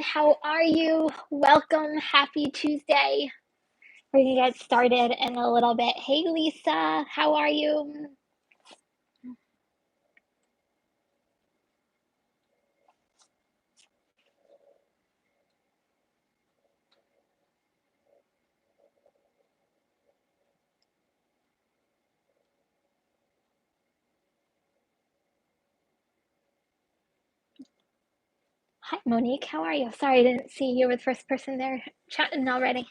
How are you? Welcome. Happy Tuesday. We're gonna get started in a little bit. Hey, Lisa. How are you? Hi, Monique. How are you? Sorry, I didn't see you were the first person there chatting already.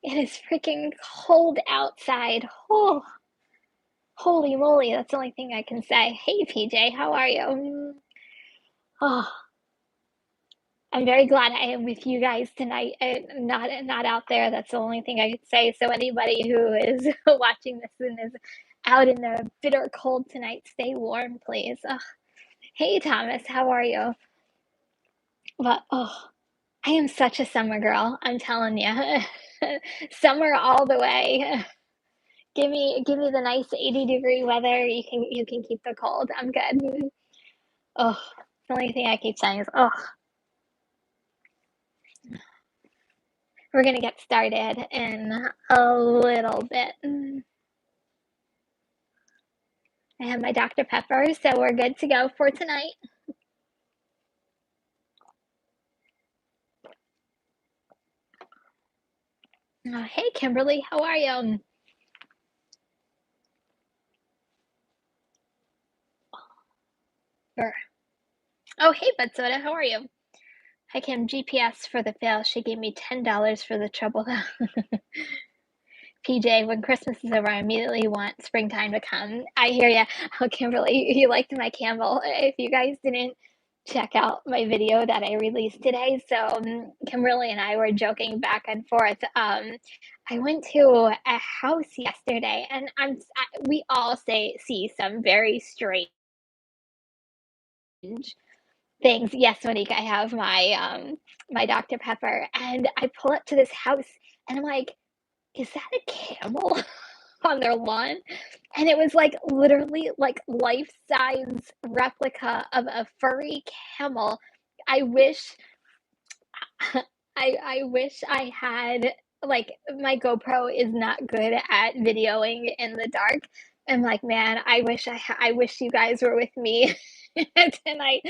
It is freaking cold outside. Oh, holy moly. That's the only thing I can say. Hey, PJ. How are you? Oh, I'm very glad I am with you guys tonight. Not out there. That's the only thing I could say. So anybody who is watching this and is out in the bitter cold tonight, stay warm, please. Hey, Thomas, how are you? But I am such a summer girl. I'm telling you, summer all the way. Give me the nice 80-degree weather. You can keep the cold. I'm good. Oh, the only thing I keep saying is, we're gonna get started in a little bit. I have my Dr. Pepper, so we're good to go for tonight. Oh, hey, Kimberly, how are you? Sure. Oh, hey, Bud Soda, how are you? Hi, Kim. GPS for the fail. She gave me $10 for the trouble. PJ, when Christmas is over, I immediately want springtime to come. I hear ya. Oh, Kimberly, you liked my camel. If you guys didn't check out my video that I released today, so Kimberly and I were joking back and forth. I went to a house yesterday, and we all see some very strange things. Yes, Monique, I have my Dr. Pepper, and I pull up to this house, and I'm like, is that a camel on their lawn? And it was like literally like life-size replica of a furry camel. I wish I wish I had, like, my GoPro is not good at videoing in the dark. I'm like, man, I wish you guys were with me tonight.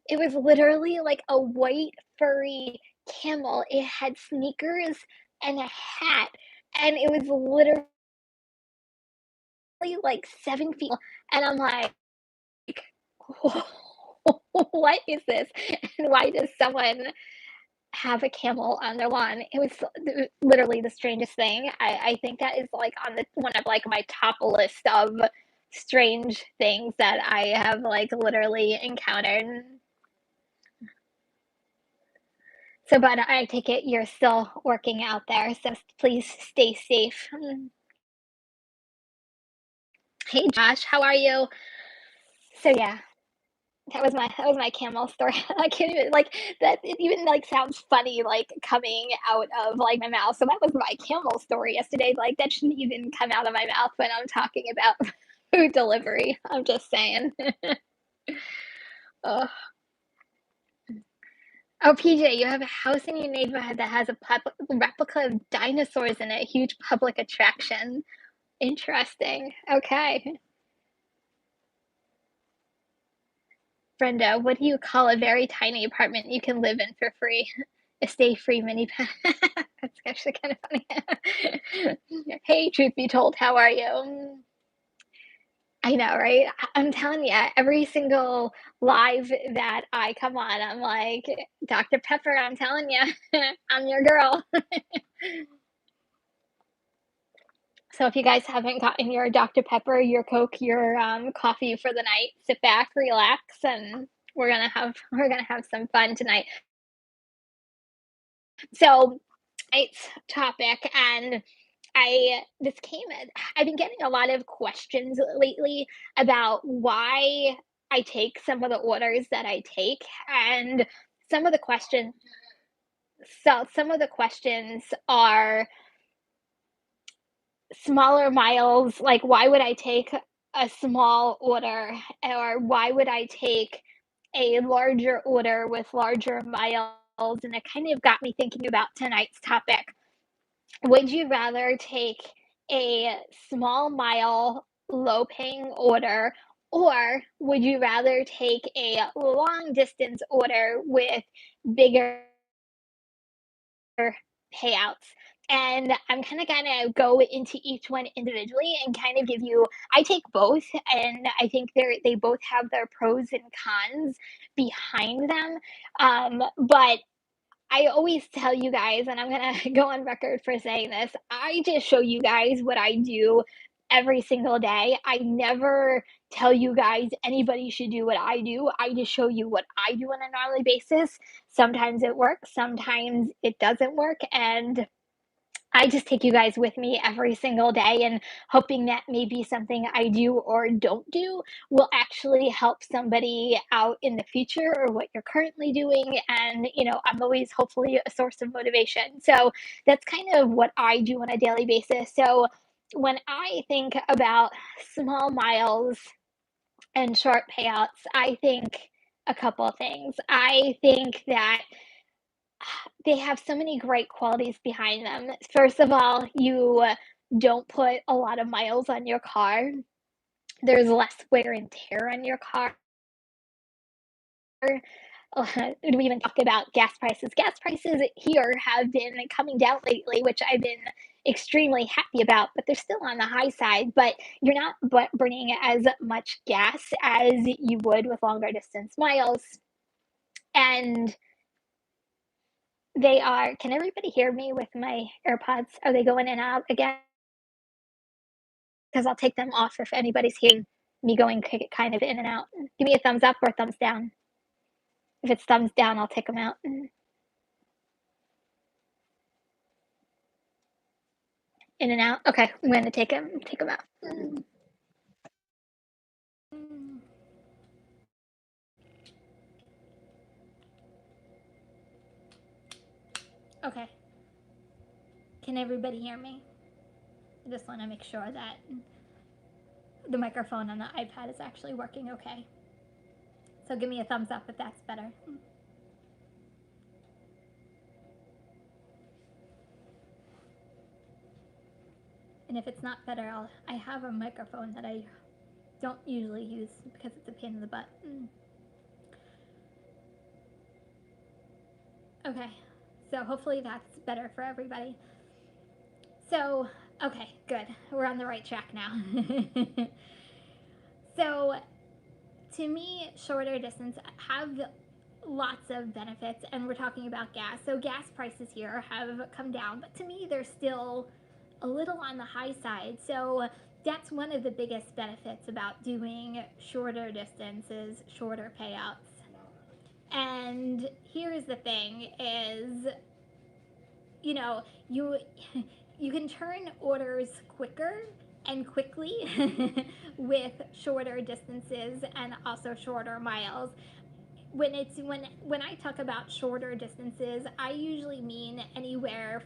It was literally like a white furry camel. It had sneakers and a hat, and it was literally like 7 feet. And I'm like, what is this? And why does someone have a camel on their lawn? It was literally the strangest thing. I think that is like on the one of like my top list of strange things that I have like literally encountered. So, but I take it you're still working out there, so please stay safe. Hey Josh, how are you? So yeah, that was my camel story. I can't even like that. It even like sounds funny, like coming out of like my mouth. So that was my camel story yesterday. Like that shouldn't even come out of my mouth when I'm talking about food delivery. I'm just saying. Oh, oh, PJ, you have a house in your neighborhood that has a replica of dinosaurs in it. Huge public attraction. Interesting. Okay. Brenda, what do you call a very tiny apartment you can live in for free? A stay-free mini pen. That's actually kind of funny. Hey, truth be told, how are you? I know, right? I'm telling you, every single live that I come on, I'm like, Dr. Pepper, I'm telling you, I'm your girl. So if you guys haven't gotten your Dr. Pepper, your Coke, your coffee for the night, sit back, relax, and we're gonna have some fun tonight. So tonight's topic, and I this came I've been getting a lot of questions lately about why I take some of the orders that I take, and some of the questions some of the questions are smaller miles, like why would I take a small order, or why would I take a larger order with larger miles, and it kind of got me thinking about tonight's topic. Would you rather take a small mile, low paying order, or would you rather take a long distance order with bigger payouts? And I'm kind of gonna go into each one individually and kind of give you. I take both, and I think they both have their pros and cons behind them. But I always tell you guys, and I'm gonna go on record for saying this, I just show you guys what I do every single day. I never tell you guys anybody should do what I do. I just show you what I do on a normally basis. Sometimes it works, sometimes it doesn't work, and I just take you guys with me every single day and hoping that maybe something I do or don't do will actually help somebody out in the future or what you're currently doing. And, I'm always hopefully a source of motivation. So that's kind of what I do on a daily basis. So when I think about small miles and short payouts, I think a couple of things. I think that they have so many great qualities behind them. First of all, you don't put a lot of miles on your car. There's less wear and tear on your car. We even talk about gas prices. Gas prices here have been coming down lately, which I've been extremely happy about, but they're still on the high side. But you're not burning as much gas as you would with longer distance miles. And they are, can everybody hear me with my AirPods? Are they going in and out again? Because I'll take them off if anybody's hearing me going kind of in and out. Give me a thumbs up or a thumbs down. If it's thumbs down, I'll take them out. In and out. Okay, I'm going to take them out. Okay. Can everybody hear me? I just want to make sure that the microphone on the iPad is actually working okay. So give me a thumbs up if that's better. And if it's not better, I have a microphone that I don't usually use because it's a pain in the butt. Okay, so hopefully that's better for everybody. So, okay, good. We're on the right track now. So, to me, shorter distance have lots of benefits, and we're talking about gas. So, gas prices here have come down, but to me, they're still a little on the high side. So, that's one of the biggest benefits about doing shorter distances, shorter payouts. And here's the thing is, you know, you you can turn orders quicker and quickly with shorter distances and also shorter miles. When I talk about shorter distances, I usually mean anywhere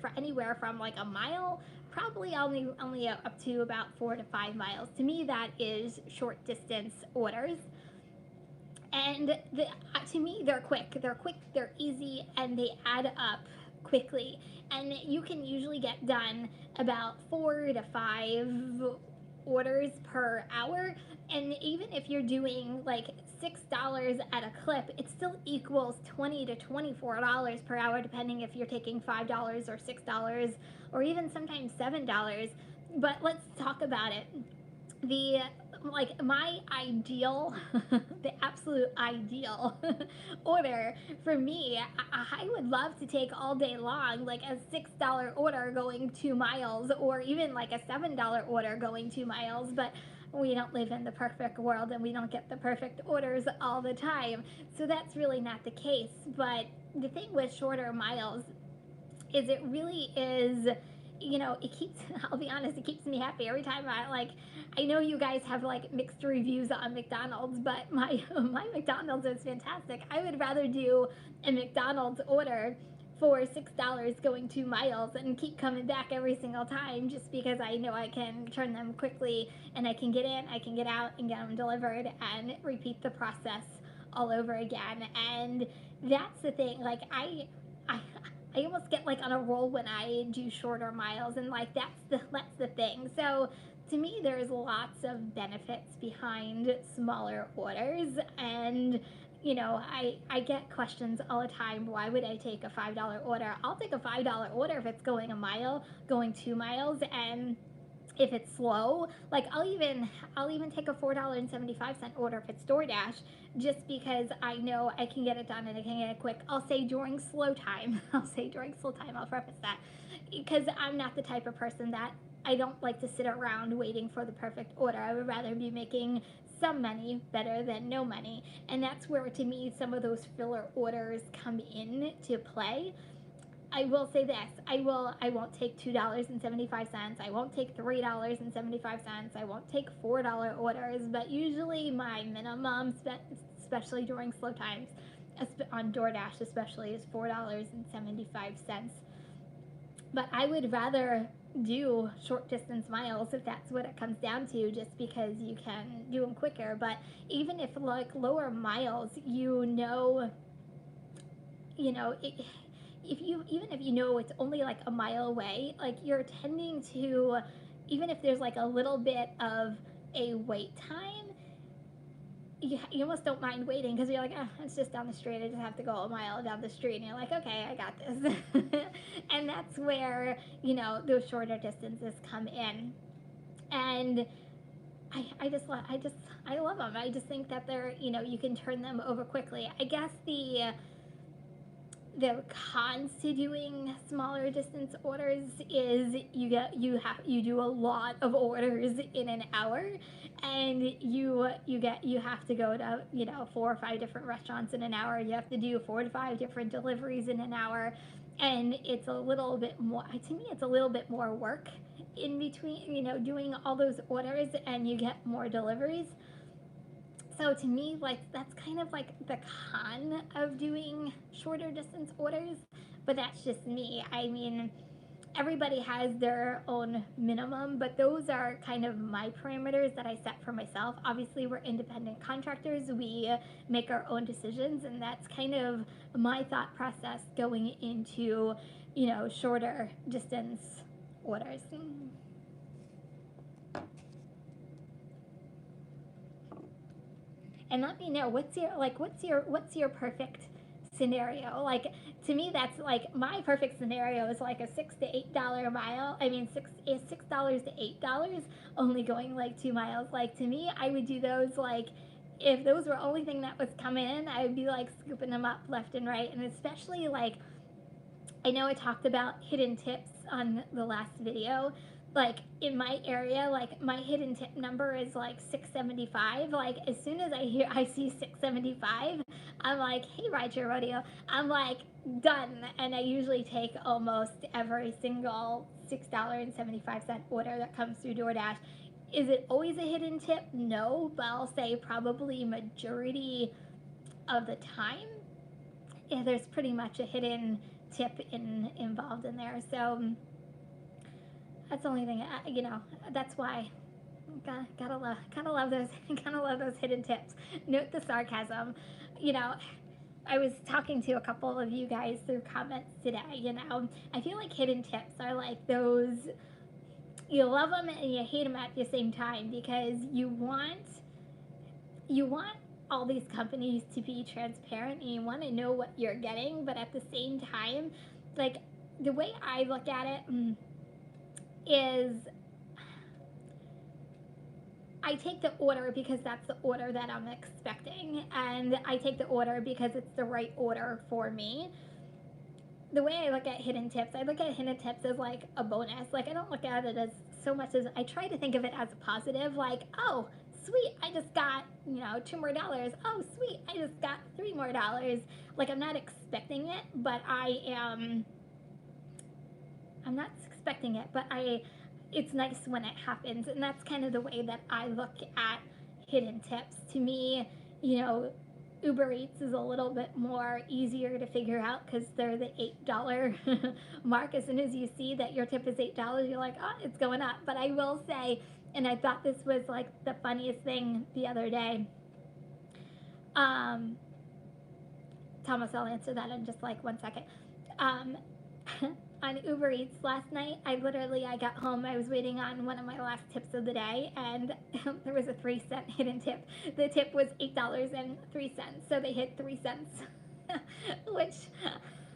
from like a mile, probably only up to about 4 to 5 miles. To me, that is short distance orders. And to me, they're easy, and they add up quickly. And you can usually get done about 4 to 5 orders per hour. And even if you're doing like $6 at a clip, it still equals $20 to $24 per hour, depending if you're taking $5 or $6 or even sometimes $7. But let's talk about it. The like my ideal the absolute ideal order for me, I would love to take all day long like a $6 order going 2 miles, or even like a $7 order going 2 miles. But we don't live in the perfect world, and we don't get the perfect orders all the time, so that's really not the case. But the thing with shorter miles is it really is, it keeps I'll be honest, it keeps me happy every time. I know you guys have like mixed reviews on McDonald's, but my my McDonald's is fantastic. I would rather do a McDonald's order for $6 going 2 miles and keep coming back every single time, just because I know I can turn them quickly, and I can get in, I can get out and get them delivered and repeat the process all over again. And that's the thing. Like I I almost get like on a roll when I do shorter miles, and like that's the thing. So to me, there's lots of benefits behind smaller orders, and I get questions all the time. Why would I take a $5 order? I'll take a $5 order if it's going a mile, going 2 miles, and if it's slow, like I'll even take a $4.75 order if it's Doordash, just because I know I can get it done and I can get it quick. I'll say during slow time. I'll say during slow time. I'll preface that because I'm not the type of person that I don't like to sit around waiting for the perfect order. I would rather be making some money better than no money, and that's where to me some of those filler orders come in to play. I will say this: I won't take $2.75. I won't take $3.75. I won't take $4 orders. But usually my minimum, especially during slow times, on DoorDash especially, is $4.75. But I would rather do short distance miles if that's what it comes down to, just because you can do them quicker. But even if like lower miles, you know it, if you even if you know it's only like a mile away, like you're tending to, even if there's like a little bit of a wait time, you almost don't mind waiting because you're like, oh, it's just down the street. I just have to go a mile down the street, and you're like, okay, I got this. And that's where those shorter distances come in, and I love them. I just think that they're, you can turn them over quickly. I guess the cons to doing smaller distance orders is you do a lot of orders in an hour, and you have to go to 4 or 5 different restaurants in an hour. You have to do 4 to 5 different deliveries in an hour, and it's a little bit more, to me it's a little bit more work in between, doing all those orders, and you get more deliveries. So to me, like, that's kind of like the con of doing shorter distance orders, but that's just me. I mean, everybody has their own minimum, but those are kind of my parameters that I set for myself. Obviously, we're independent contractors. We make our own decisions, and that's kind of my thought process going into, shorter distance orders. And let me know, what's your perfect scenario. Like, to me, that's like my perfect scenario is like a $6 to $8 mile. I mean, $6 to $8, only going like 2 miles. Like, to me, I would do those, like, if those were only thing that was coming in, I would be like scooping them up left and right. And especially, like, I know I talked about hidden tips on the last video. Like, in my area, like, my hidden tip number is like 675. Like, as soon as I see 675, I'm like, hey, Ride Your Rodeo. I'm like, done. And I usually take almost every single $6.75 order that comes through DoorDash. Is it always a hidden tip? No, but I'll say probably majority of the time, yeah, there's pretty much a hidden tip involved in there. So that's the only thing. That's why gotta love those gotta love those hidden tips. Note the sarcasm. You know, I was talking to a couple of you guys through comments today. I feel like hidden tips are like those, you love them and you hate them at the same time, because you want all these companies to be transparent, and you want to know what you're getting, but at the same time, like, the way I look at it is, I take the order because that's the order that I'm expecting, and I take the order because it's the right order for me. The way I look at hidden tips, I look at hidden tips as like a bonus. Like, I don't look at it as so much as, I try to think of it as a positive. Like, oh, sweet, I just got, $2 more. Oh, sweet, I just got $3 more. Like, I'm not expecting it, but I'm not expecting it, but it's nice when it happens. And that's kind of the way that I look at hidden tips. To me, Uber Eats is a little bit more easier to figure out because they're the $8 mark. As soon as you see that your tip is $8, you're like, oh, it's going up. But I will say, and I thought this was like the funniest thing the other day, Um, Thomas, I'll answer that in just like 1 second. Um, on Uber Eats last night, I got home. I was waiting on one of my last tips of the day, and there was a 3 cent hidden tip. The tip was $8.03, so they hit 3 cents, which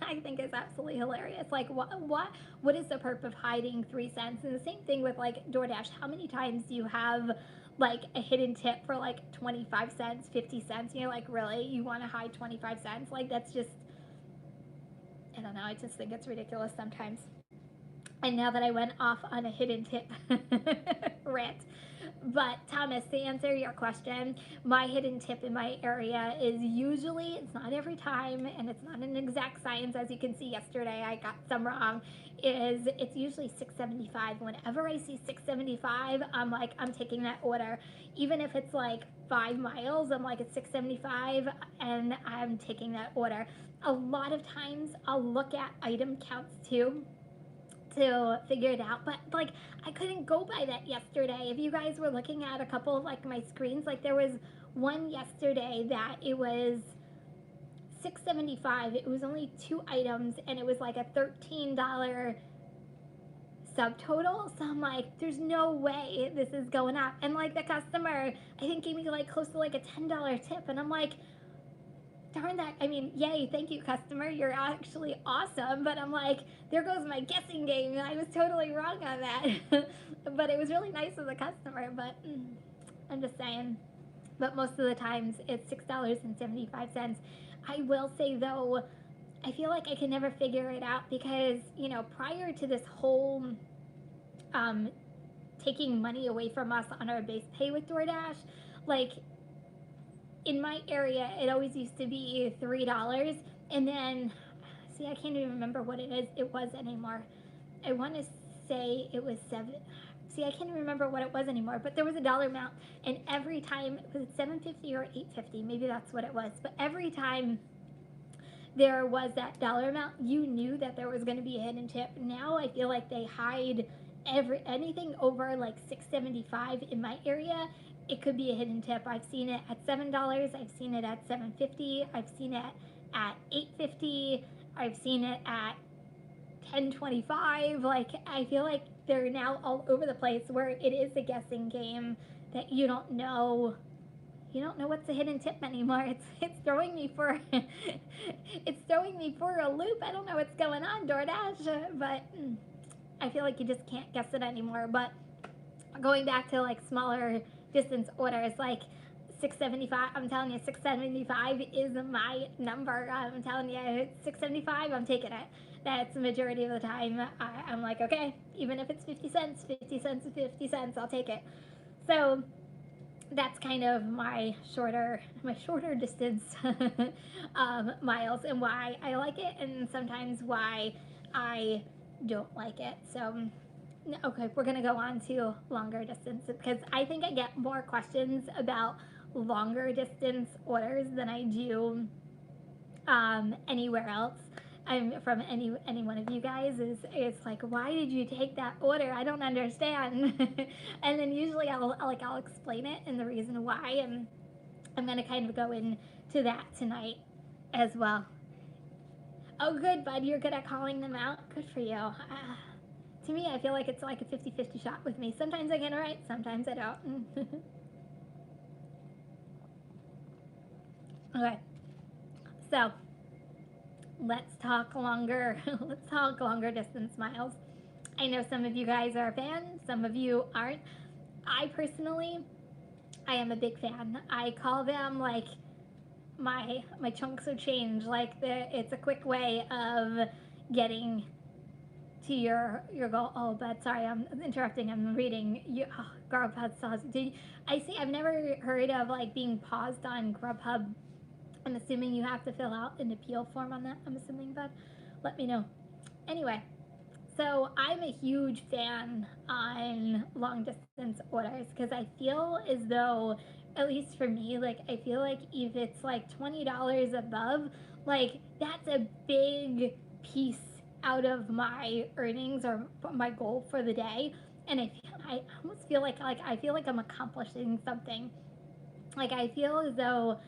I think is absolutely hilarious. Like, what is the purpose of hiding 3 cents? And the same thing with like DoorDash. How many times do you have like a hidden tip for like 25 cents, 50 cents? You're like, really? You want to hide 25 cents? Like, that's just, I don't know. I just think it's ridiculous sometimes. And now that I went off on a hidden tip rant. But Thomas, to answer your question, my hidden tip in my area is usually, it's not every time, and it's not an exact science. As you can see yesterday, I got some wrong. Is it's usually 6.75. Whenever I see 6.75, I'm like, I'm taking that order, even if it's like 5 miles. I'm like, it's 6.75, and I'm taking that order. A lot of times, I'll look at item counts too to figure it out. But like, I couldn't go by that yesterday. If you guys were looking at a couple of like my screens, like there was one yesterday that it was 6.75. It was only 2 items, and it was like a $13 subtotal. So I'm like, there's no way this is going up. And like the customer, I think gave me like close to like a $10 tip, and I'm like, darn that. I mean, yay, thank you, customer. You're actually awesome. But I'm like, there goes my guessing game. I was totally wrong on that. But it was really nice of the customer. But I'm just saying. But most of the times it's $6.75. I will say, though, I feel like I can never figure it out because, prior to this whole um, taking money away from us on our base pay with DoorDash, like in my area, it always used to be $3, and then see, I can't even remember what it was anymore. I want to say it was 7. See, I can't even remember what it was anymore, but there was a dollar amount, and every time, was it 7.50 or 8.50? Maybe that's what it was. But every time there was that dollar amount, you knew that there was going to be a hidden tip. Now I feel like they hide anything over like 6.75 in my area. It could be a hidden tip. I've seen it at $7. I've seen it at 7.50. I've seen it at 8.50. I've seen it at 10.25. Like, I feel like they're now all over the place where it is a guessing game that you don't know what's a hidden tip anymore. It's throwing me for it's throwing me for a loop. I don't know what's going on, DoorDash, but I feel like you just can't guess it anymore. But going back to like smaller distance orders, like 6.75, I'm telling you, 6.75 is my number. I'm telling you, 6.75, I'm taking it. That's the majority of the time. I'm like, okay, even if it's 50 cents, 50 cents, 50 cents, I'll take it. So that's kind of my shorter distance miles, and why I like it, and sometimes why I don't like it. So okay, we're gonna go on to longer distance because I think I get more questions about longer distance orders than I do anywhere else. I'm from any one of you guys is it's like, why did you take that order? I don't understand. And then usually I'll explain it and the reason why, and I'm gonna kind of go into that tonight as well. Oh, good, bud. You're good at calling them out. Good for you. To me, I feel like it's like a 50-50 shot with me. Sometimes I get it right, sometimes I don't. Okay, so let's talk longer. Let's talk longer distance miles. I know some of you guys are fans, some of you aren't. I personally, I am a big fan. I call them like my chunks of change. Like it's a quick way of getting to your goal. Oh, but sorry, I'm interrupting. I'm reading. Grubhub saws. I see? I've never heard of like being paused on Grubhub. I'm assuming you have to fill out an appeal form on that. I'm assuming, but let me know. Anyway, so I'm a huge fan on long distance orders because I feel as though, at least for me, like I feel like if it's like $20 above, like that's a big piece out of my earnings or my goal for the day, and I almost feel like I feel like I'm accomplishing something. Like I feel as though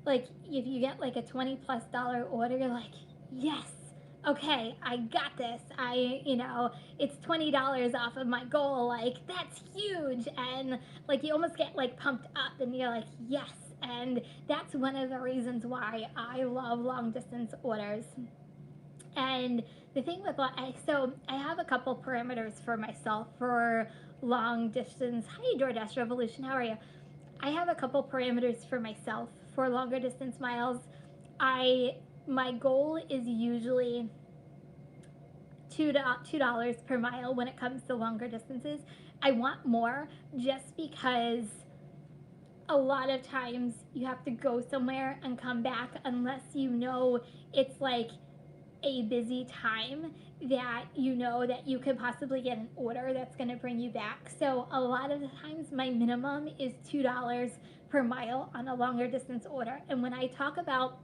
like if you get like a $20+ order, you're like, yes, okay, I got this. It's $20 off of my goal. Like that's huge, and like you almost get like pumped up, and you're like, yes. And that's one of the reasons why I love long distance orders. And the thing with so I have a couple parameters for myself for long distance. Hi, Doordash Revolution. How are you? I have a couple parameters for myself for longer distance miles. I My goal is usually $2 per mile when it comes to longer distances. I want more just because a lot of times you have to go somewhere and come back unless you know it's like a busy time that you know that you could possibly get an order that's going to bring you back. So a lot of the times my minimum is $2 per mile on a longer distance order. And when I talk about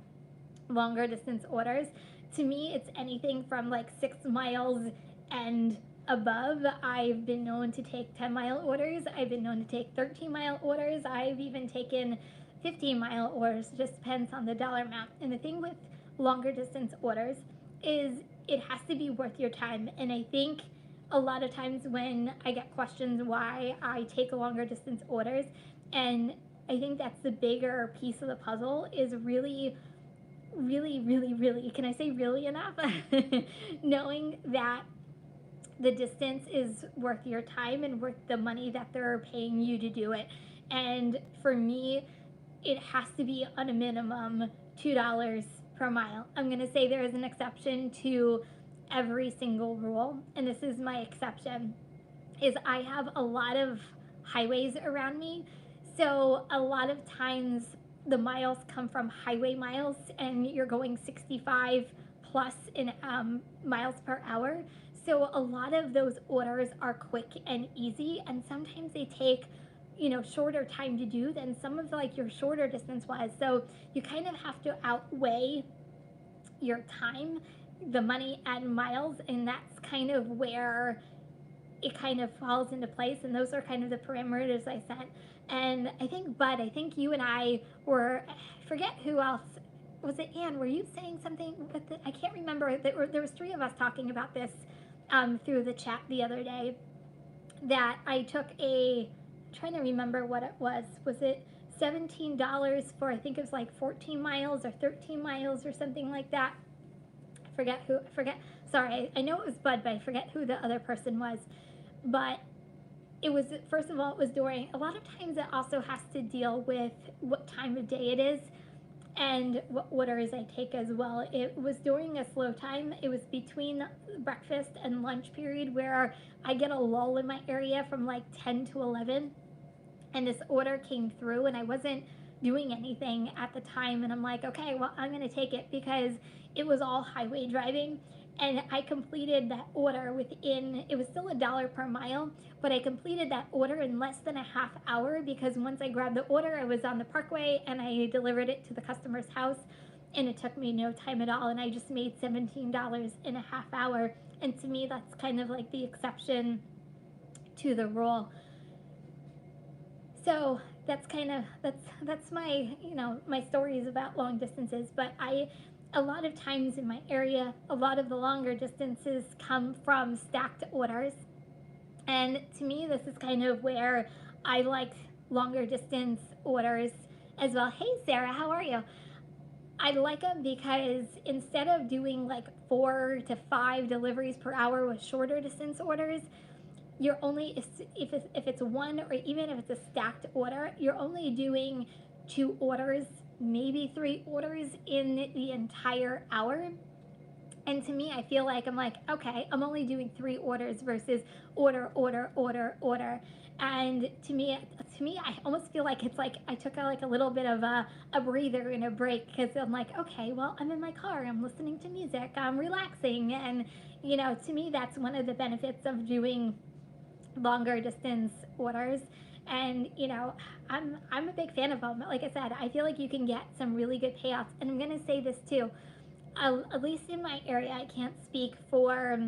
longer distance orders, to me it's anything from like 6 miles and above. I've been known to take 10-mile orders. I've been known to take 13-mile orders. I've even taken 15-mile orders. It just depends on the dollar amount. And the thing with longer distance orders is it has to be worth your time. And I think a lot of times when I get questions why I take longer distance orders, and I think that's the bigger piece of the puzzle, is really really, really, really, can I say really enough? Knowing that the distance is worth your time and worth the money that they're paying you to do it. And for me, it has to be on a minimum $2 per mile. I'm going to say there is an exception to every single rule, and this is my exception, is I have a lot of highways around me. So a lot of times the miles come from highway miles, and you're going 65 plus in miles per hour. So a lot of those orders are quick and easy, and sometimes they take shorter time to do than some of like your shorter distance was. So you kind of have to outweigh your time, the money, and miles, and that's kind of where it kind of falls into place. And those are kind of the parameters I set. And I think, Bud, I think you and I were, I forget who else. Was it Anne? Were you saying something with I can't remember. There was three of us talking about this through the chat the other day. That I took I'm trying to remember what it was. Was it $17 for, I think it was like 14 miles or 13 miles or something like that? I forget. Sorry, I know it was Bud, but I forget who the other person was. But it was, first of all, it was during, a lot of times it also has to deal with what time of day it is and what orders I take as well. It was during a slow time. It was between breakfast and lunch period where I get a lull in my area from like 10 to 11. And this order came through, and I wasn't doing anything at the time. And I'm like, okay, well, I'm going to take it because it was all highway driving. And I completed that order within, it was still $1 per mile, but I completed that order in less than a half hour because once I grabbed the order, I was on the parkway and I delivered it to the customer's house. And it took me no time at all. And I just made $17 in a half hour. And to me, that's kind of like the exception to the rule. So that's kind of that's my my stories about long distances. But a lot of times in my area, a lot of the longer distances come from stacked orders, and to me this is kind of where I like longer distance orders as well. Hey Sarah, how are you? I like them because instead of doing like 4 to 5 deliveries per hour with shorter distance orders, you're only, if it's one, or even if it's a stacked order, you're only doing 2 orders, maybe 3 orders in the entire hour. And to me, I feel like I'm like, okay, I'm only doing 3 orders versus order, order, order, order. And to me, I almost feel like it's like I took like a little bit of a breather and a break because I'm like, okay, well, I'm in my car, I'm listening to music, I'm relaxing, and to me, that's one of the benefits of doing longer distance orders. And I'm a big fan of them. Like I said, I feel like you can get some really good payouts. And I'm going to say this too, at least in my area, I can't speak for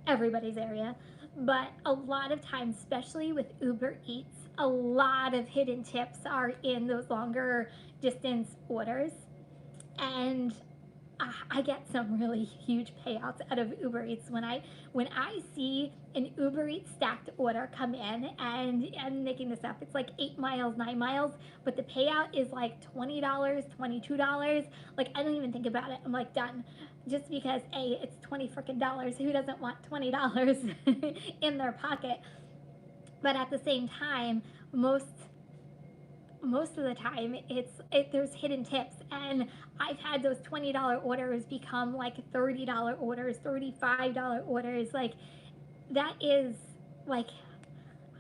everybody's area, but a lot of times, especially with Uber Eats, a lot of hidden tips are in those longer distance orders, and I get some really huge payouts out of Uber Eats when I see an Uber Eats stacked order come in, and I'm making this up. It's like 8 miles, 9 miles, but the payout is like $20, $22. Like I don't even think about it. I'm like done, just because it's 20 freaking dollars. Who doesn't want $20 in their pocket? But at the same time, most most of the time there's hidden tips, and I've had those $20 orders become like $30 orders, $35 orders. Like that is like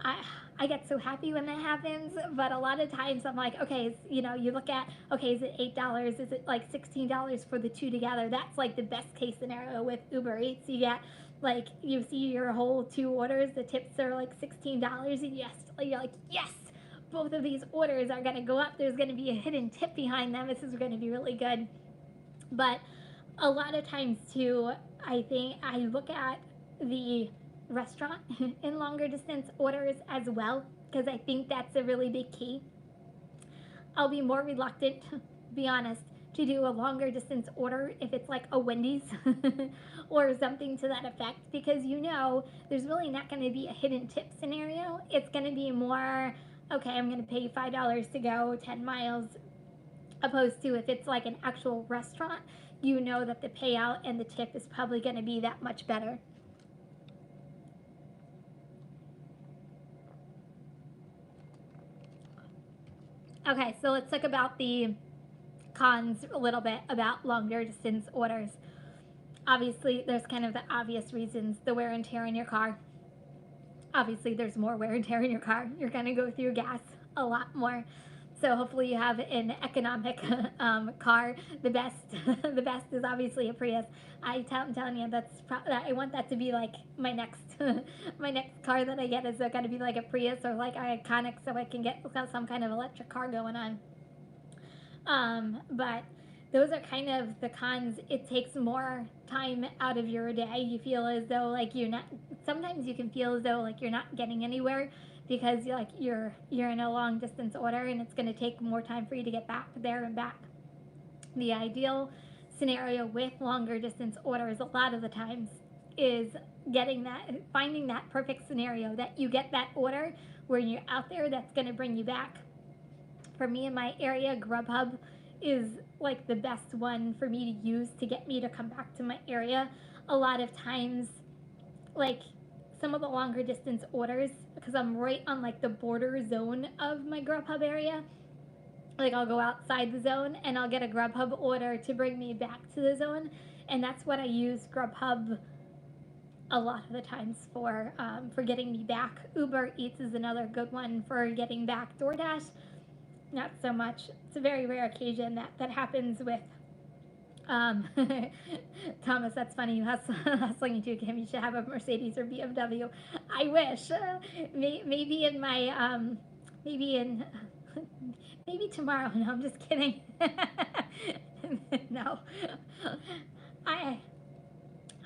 I I get so happy when that happens, but a lot of times I'm like, okay, you look at, okay, is it $8? Is it like $16 for the two together? That's like the best case scenario with Uber Eats. You get like you see your whole two orders, the tips are like $16, and yes, you're like yes, both of these orders are gonna go up. There's gonna be a hidden tip behind them. This is gonna be really good. But a lot of times too, I think I look at the restaurant in longer distance orders as well, because I think that's a really big key. I'll be more reluctant, be honest, to do a longer distance order if it's like a Wendy's or something to that effect, because there's really not going to be a hidden tip scenario. It's going to be more, okay, I'm going to pay $5 to go 10 miles, opposed to if it's like an actual restaurant, that the payout and the tip is probably going to be that much better. Okay, so let's talk about the cons a little bit about longer distance orders. Obviously, there's kind of the obvious reasons: the wear and tear in your car. Obviously, there's more wear and tear in your car. You're going to go through gas a lot more. So hopefully you have an economic car. The best, the best is obviously a Prius. I'm telling you, I want that to be like my next, my next car that I get is going to be like a Prius or like iconic, so I can get some kind of electric car going on. But those are kind of the cons. It takes more time out of your day. You feel as though like you're not. Sometimes you can feel as though like you're not getting anywhere because you're in a long distance order, and it's going to take more time for you to get back there and back. The ideal scenario with longer distance orders a lot of the times is finding that perfect scenario that you get that order where you're out there that's going to bring you back. For me in my area, Grubhub is like the best one for me to use to get me to come back to my area. A lot of times, like some of the longer distance orders, because I'm right on like the border zone of my Grubhub area, like I'll go outside the zone and I'll get a Grubhub order to bring me back to the zone, and that's what I use Grubhub a lot of the times for getting me back. Uber Eats is another good one for getting back. Doordash, not so much. It's a very rare occasion that happens with. Um, Thomas, that's funny. You hustling too, Kim. You should have a Mercedes or BMW. I wish. Maybe in my maybe in maybe tomorrow. No, I'm just kidding. No, I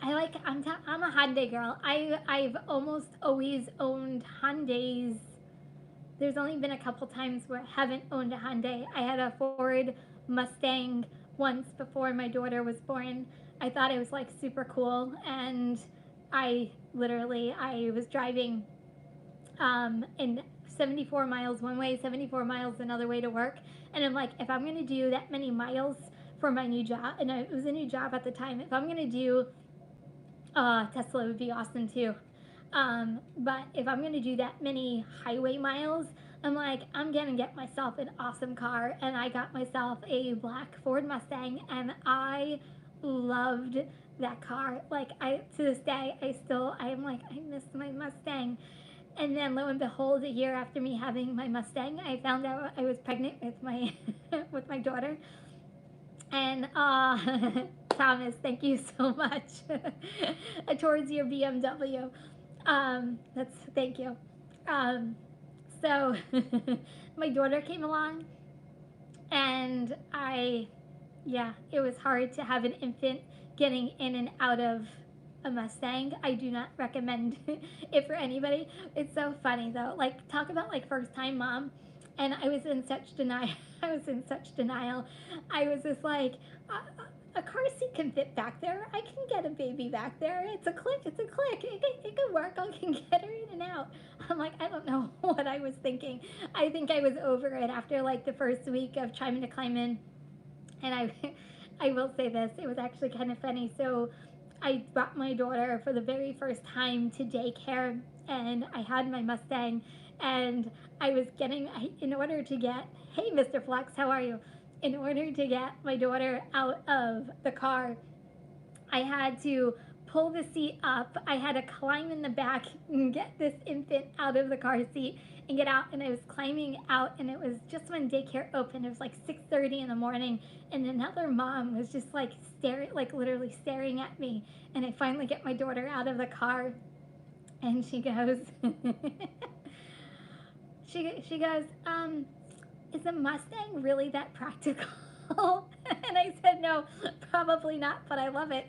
I'm a Hyundai girl. I've almost always owned Hyundais. There's only been a couple times where I haven't owned a Hyundai. I had a Ford Mustang once before my daughter was born. I thought it was like super cool, and I was driving in 74 miles one way, 74 miles another way to work, and I'm like, if I'm gonna do that many miles for my new job, and it was a new job at the time, if I'm gonna do Tesla would be awesome too. But if I'm gonna do that many highway miles, I'm like, I'm gonna get myself an awesome car, and I got myself a black Ford Mustang, and I loved that car. Like to this day, I'm like, I miss my Mustang. And then lo and behold, a year after me having my Mustang, I found out I was pregnant with my with my daughter. And Thomas, thank you so much towards your BMW. That's thank you. Um, so my daughter came along, and yeah, it was hard to have an infant getting in and out of a Mustang. I do not recommend it for anybody. It's so funny though. Like talk about like first time mom. And I was in such denial. I was in such denial. I was just like, a car seat can fit back there. I can get a baby back there. It's a click. It's a click. It can work. I can get her in and out. I'm like, I don't know what I was thinking. I think I was over it after like the first week of trying to climb in. And I will say this. It was actually kind of funny. So I brought my daughter for the very first time to daycare, and I had my Mustang, and I was getting, in order to get, hey, Mr. Flex, how are you? In order to get my daughter out of the car, I had to pull the seat up. I had to climb in the back and get this infant out of the car seat and get out. And I was climbing out, and it was just when daycare opened. It was like 6:30 in the morning, and another mom was just like staring, like literally staring at me. And I finally get my daughter out of the car, and she goes, she goes, is a Mustang really that practical? And I said, no, probably not, but I love it.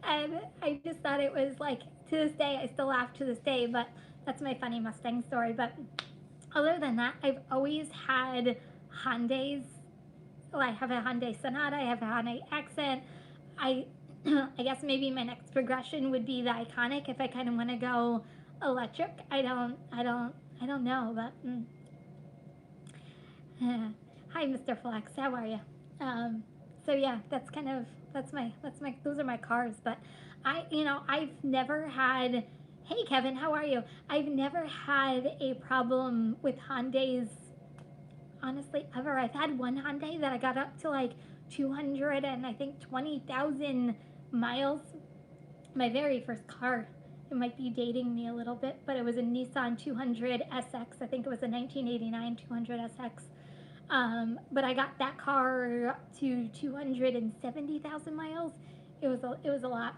And I just thought it was like, to this day, I still laugh to this day, but that's my funny Mustang story. But other than that, I've always had Hyundais. Well, I have a Hyundai Sonata, I have a Hyundai Accent. I, I guess maybe my next progression would be the Iconic if I kind of want to go electric. I don't know, but hi, Mr. Flex. How are you? Um, so yeah, those are my cars. But I've never had. Hey, Kevin, how are you? I've never had a problem with Hyundai's. Honestly, ever. I've had one Hyundai that I got up to like 200 and I think 20,000 miles. My very first car. It might be dating me a little bit, but it was a Nissan 200 SX. I think it was a 1989 200 SX. But I got that car up to 270,000 miles. It was a lot,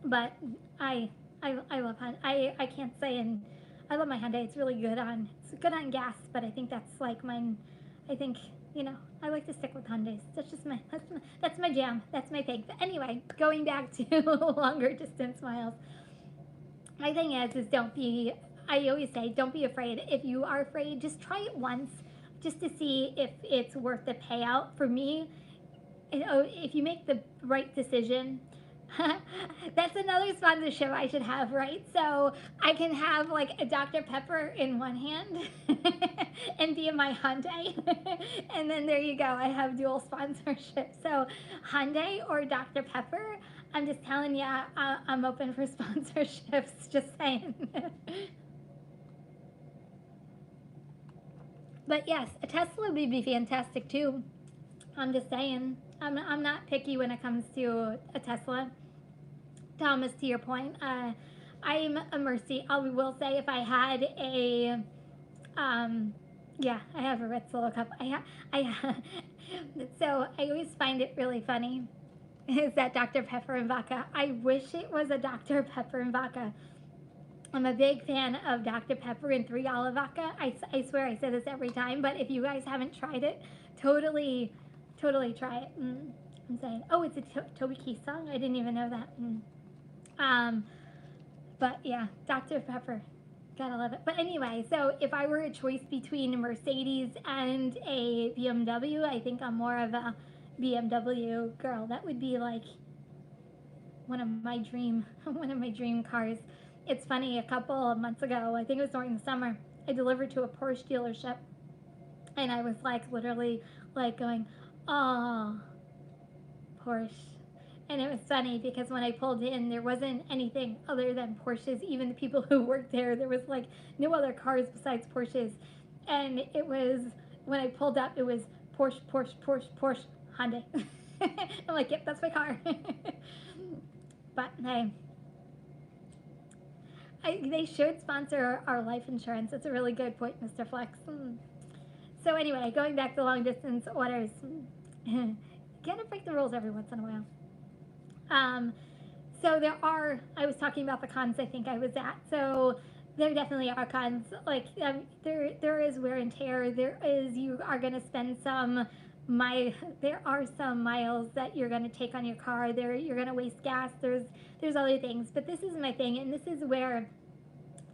but I I love Hyundai. I can't say, and I love my Hyundai. It's good on gas, but I think that's like mine. I think I like to stick with Hyundais. That's my jam. That's my thing. But anyway, going back to longer distance miles. My thing is don't be. I always say don't be afraid. If you are afraid, just try it once, just to see if it's worth the payout. For me, if you make the right decision, that's another sponsorship I should have, right? So I can have like a Dr. Pepper in one hand and be in my Hyundai. And then there you go. I have dual sponsorship. So Hyundai or Dr. Pepper, I'm just telling you, I'm open for sponsorships. Just saying. But yes, a Tesla would be fantastic too. I'm just saying. I'm not picky when it comes to a Tesla. Thomas, to your point, I'm a Mercy. I will say if I had a, um, yeah, I have a red solo cup. So I always find it really funny is that Dr. Pepper and vodka. I wish it was a Dr. Pepper and vodka. I'm a big fan of Dr. Pepper and 3 olive vodka. I swear I say this every time, but if you guys haven't tried it, totally, totally try it. I'm saying, oh, it's a Toby Keith song? I didn't even know that. Um, but yeah, Dr. Pepper. Gotta love it. But anyway, so if I were a choice between a Mercedes and a BMW, I think I'm more of a BMW girl. That would be like one of my dream cars. It's funny, a couple of months ago, I think it was during the summer, I delivered to a Porsche dealership, and I was like literally like going, oh, Porsche. And it was funny because when I pulled in, there wasn't anything other than Porsches. Even the people who worked there was like no other cars besides Porsches. And it was, when I pulled up, it was Porsche, Porsche, Porsche, Porsche, Hyundai. I'm like, yep, that's my car. But hey, they should sponsor our life insurance. That's a really good point, Mr. Flex. So anyway, going back to long distance orders, gotta break the rules every once in a while. Um, so I was talking about the cons I think I was at. So there definitely are cons. Like there is wear and tear. You are going to spend there are some miles that you're going to take on your car. You're going to waste gas. There's other things. But this is my thing, and this is where,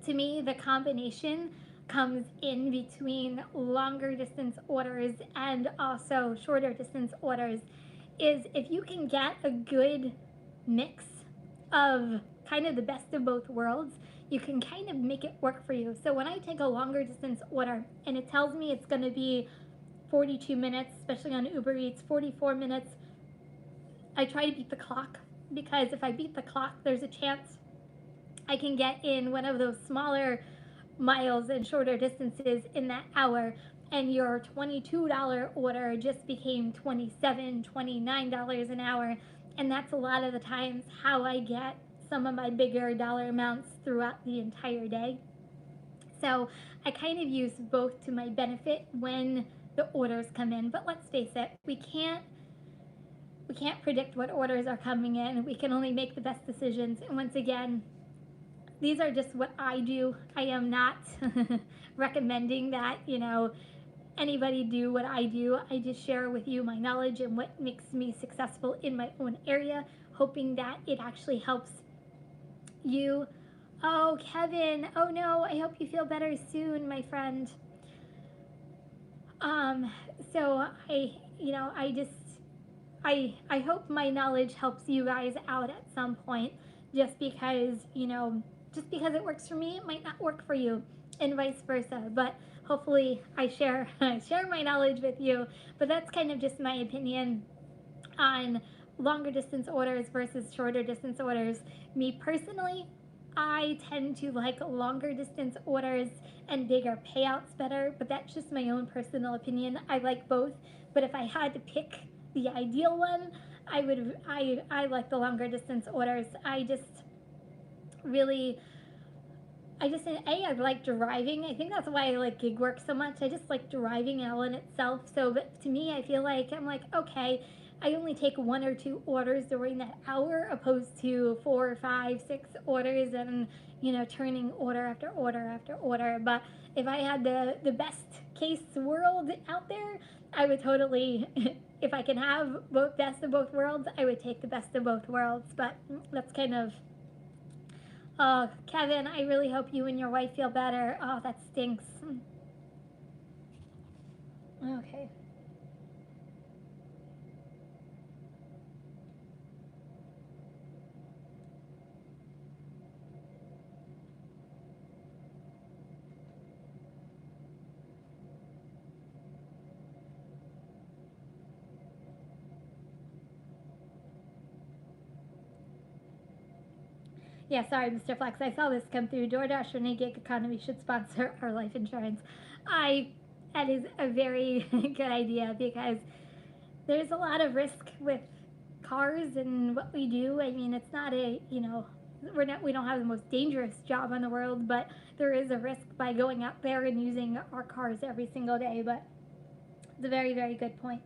to me, the combination comes in between longer distance orders and also shorter distance orders is if you can get a good mix of kind of the best of both worlds, you can kind of make it work for you. So when I take a longer distance order and it tells me it's going to be 42 minutes, especially on Uber Eats, 44 minutes, I try to beat the clock, because if I beat the clock, there's a chance I can get in one of those smaller miles and shorter distances in that hour, and your $22 order just became $27, $29 an hour. And that's a lot of the times how I get some of my bigger dollar amounts throughout the entire day. So I kind of use both to my benefit when the orders come in. But let's face it, we can't predict what orders are coming in. We can only make the best decisions. And once again, these are just what I do. I am not recommending that, anybody do what I do. I just share with you my knowledge and what makes me successful in my own area, hoping that it actually helps you. Oh, Kevin. Oh no, I hope you feel better soon, my friend. Um, so I hope my knowledge helps you guys out at some point. Just because, just because it works for me, it might not work for you, and vice versa. But hopefully, I share share my knowledge with you. But that's kind of just my opinion on longer distance orders versus shorter distance orders. Me personally, I tend to like longer distance orders and bigger payouts better, but that's just my own personal opinion. I like both, but if I had to pick the ideal one, I like the longer distance orders. Really I like driving. I think that's why I like gig work so much. I just like driving all in itself. So, but to me, I feel like I'm like, okay, I only take one or two orders during that hour, opposed to 4, 5, 6 orders, and turning order after order after order. But if I had the best case world out there, I would totally. If I can have both best of both worlds, I would take the best of both worlds. But that's kind of. Oh, Kevin, I really hope you and your wife feel better. Oh, that stinks. Okay. Yeah, sorry, Mr. Flex. I saw this come through. Doordash and gig economy should sponsor our life insurance. I That is a very good idea, because there's a lot of risk with cars and what we do. I mean, it's not we don't have the most dangerous job in the world, but there is a risk by going out there and using our cars every single day. But it's a very, very good point.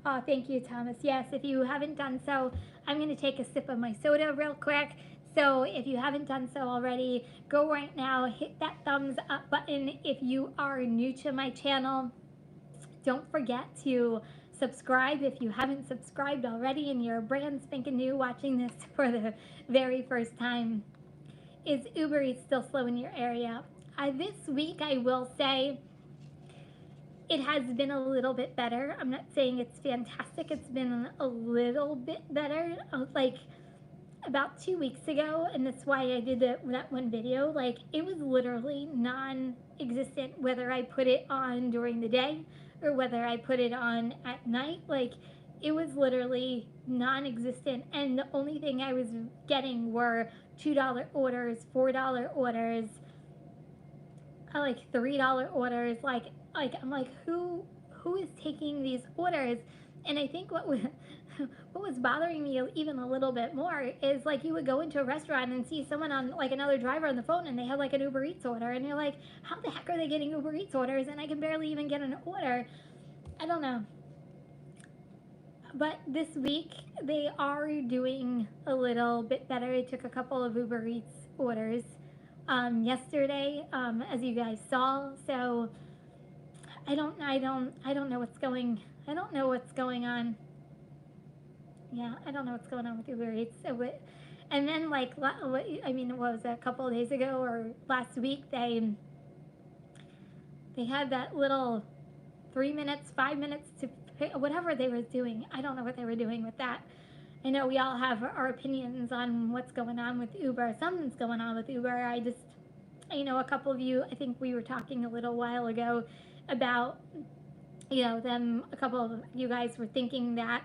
Oh, thank you, Thomas. Yes, if you haven't done so, I'm going to take a sip of my soda real quick. So if you haven't done so already, go right now, hit that thumbs up button if you are new to my channel. Don't forget to subscribe if you haven't subscribed already and you're brand spanking new watching this for the very first time. Is Uber Eats still slow in your area? This week, I will say, it has been a little bit better. I'm not saying it's fantastic. It's been a little bit better. Like about 2 weeks ago, and that's why I did that one video. Like, it was literally non-existent whether I put it on during the day or whether I put it on at night. Like, it was literally non-existent, and the only thing I was getting were $2 orders, $4 orders, like $3 orders. Like I'm like, who is taking these orders? And I think what was bothering me even a little bit more is, like, you would go into a restaurant and see someone on, like, another driver on the phone, and they have like an Uber Eats order, and you're like, how the heck are they getting Uber Eats orders and I can barely even get an order? I don't know. But this week they are doing a little bit better. I took a couple of Uber Eats orders yesterday, as you guys saw. So I don't know what's going. I don't know what's going on. Yeah, I don't know what's going on with Uber Eats. And then like I mean, what was it, a couple of days ago or last week, they had that little 3 minutes, 5 minutes to pay, whatever they were doing. I don't know what they were doing with that. I know we all have our opinions on what's going on with Uber. Something's going on with Uber. I just, a couple of you, I think we were talking a little while ago about, them, a couple of you guys were thinking that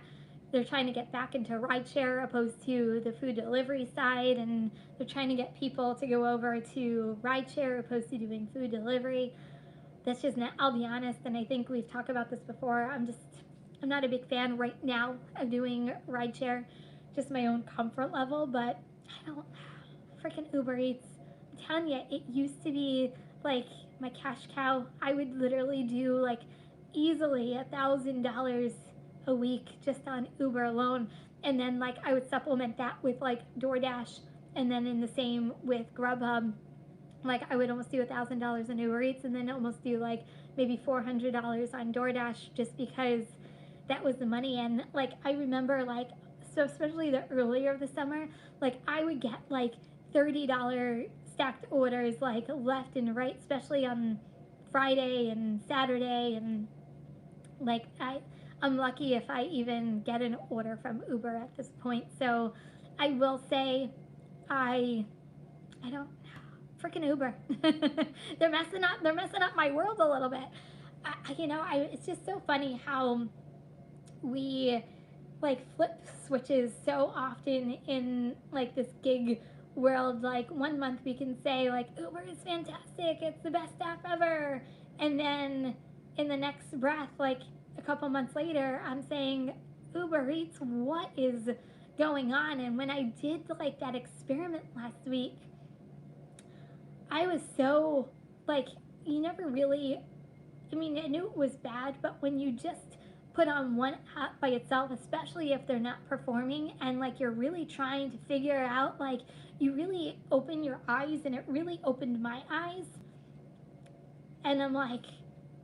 they're trying to get back into rideshare opposed to the food delivery side, and they're trying to get people to go over to rideshare opposed to doing food delivery. That's just not, I'll be honest, and I think we've talked about this before. I'm not a big fan right now of doing rideshare, just my own comfort level, but I don't, freaking Uber Eats. I'm telling you, it used to be like my cash cow. I would literally do like easily $1,000 a week just on Uber alone, and then like I would supplement that with like Doordash, and then in the same with Grubhub. Like I would almost do $1,000 in Uber Eats, and then almost do like maybe $400 on DoorDash, just because that was the money. And like I remember, like, so especially the earlier of the summer, like I would get like $30 stacked orders like left and right, especially on Friday and Saturday. And like I'm lucky if I even get an order from Uber at this point. So I will say I I don't, freaking Uber. They're messing up my world a little bit. It's just so funny how we like flip switches so often in like this gig world. Like one month we can say like Uber is fantastic, it's the best app ever, and then in the next breath, like a couple months later, I'm saying Uber Eats, what is going on? And when I did like that experiment last week, I was so like, you never really, I mean, I knew it was bad, but when you just put on one app by itself, especially if they're not performing, and like you're really trying to figure out, like, you really open your eyes, and it really opened my eyes. And I'm like,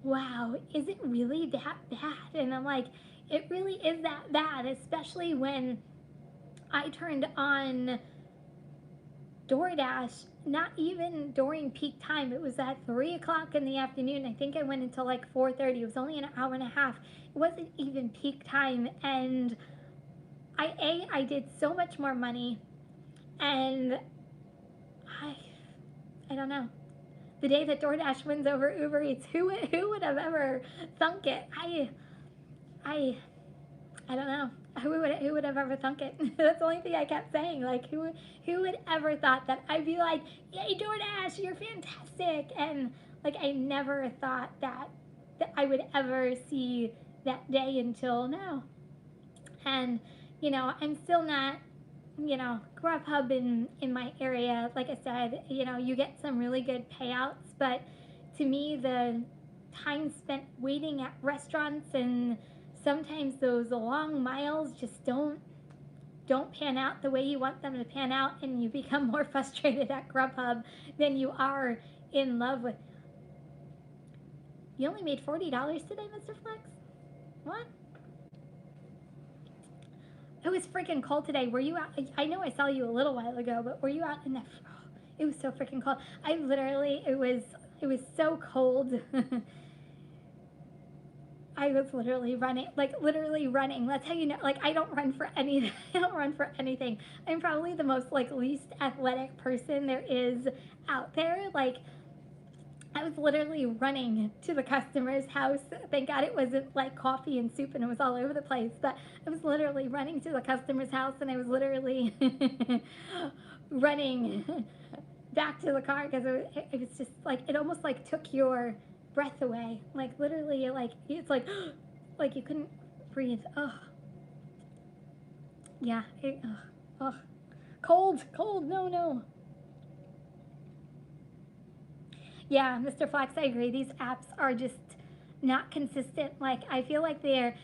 wow, is it really that bad? And I'm like, it really is that bad, especially when I turned on DoorDash, not even during peak time. It was at 3 o'clock in the afternoon. I think I went until like 4:30. It was only an hour and a half. It wasn't even peak time, and I did so much more money, and I I don't know. The day that DoorDash wins over Uber Eats, who would have ever thunk it? I I don't know. Who would have ever thunk it? That's the only thing I kept saying. Like, who would ever thought that I'd be like, "Yay, DoorDash, you're fantastic!" And like, I never thought that I would ever see that day until now. And I'm still not. Grubhub in my area. Like I said, you get some really good payouts, but to me, the time spent waiting at restaurants, and sometimes those long miles just don't pan out the way you want them to pan out, and you become more frustrated at Grubhub than you are in love with. You only made $40 today, Mr. Flex? What? It was freaking cold today. Were you out? I know I saw you a little while ago, but were you out in the? Oh, it was so freaking cold. I literally, it was so cold. I was literally running, like literally running. That's how you know. Like I don't run for anything. I don't run for anything. I'm probably the most like least athletic person there is out there. Like I was literally running to the customer's house. Thank God it wasn't like coffee and soup and it was all over the place. But I was literally running to the customer's house, and I was literally running back to the car, because it was just like, it almost like took your breath away. Like literally, like it's like like you couldn't breathe. Oh yeah. Oh, cold, cold. No, no. Yeah, Mr. Fox, I agree. These apps are just not consistent. Like I feel like they're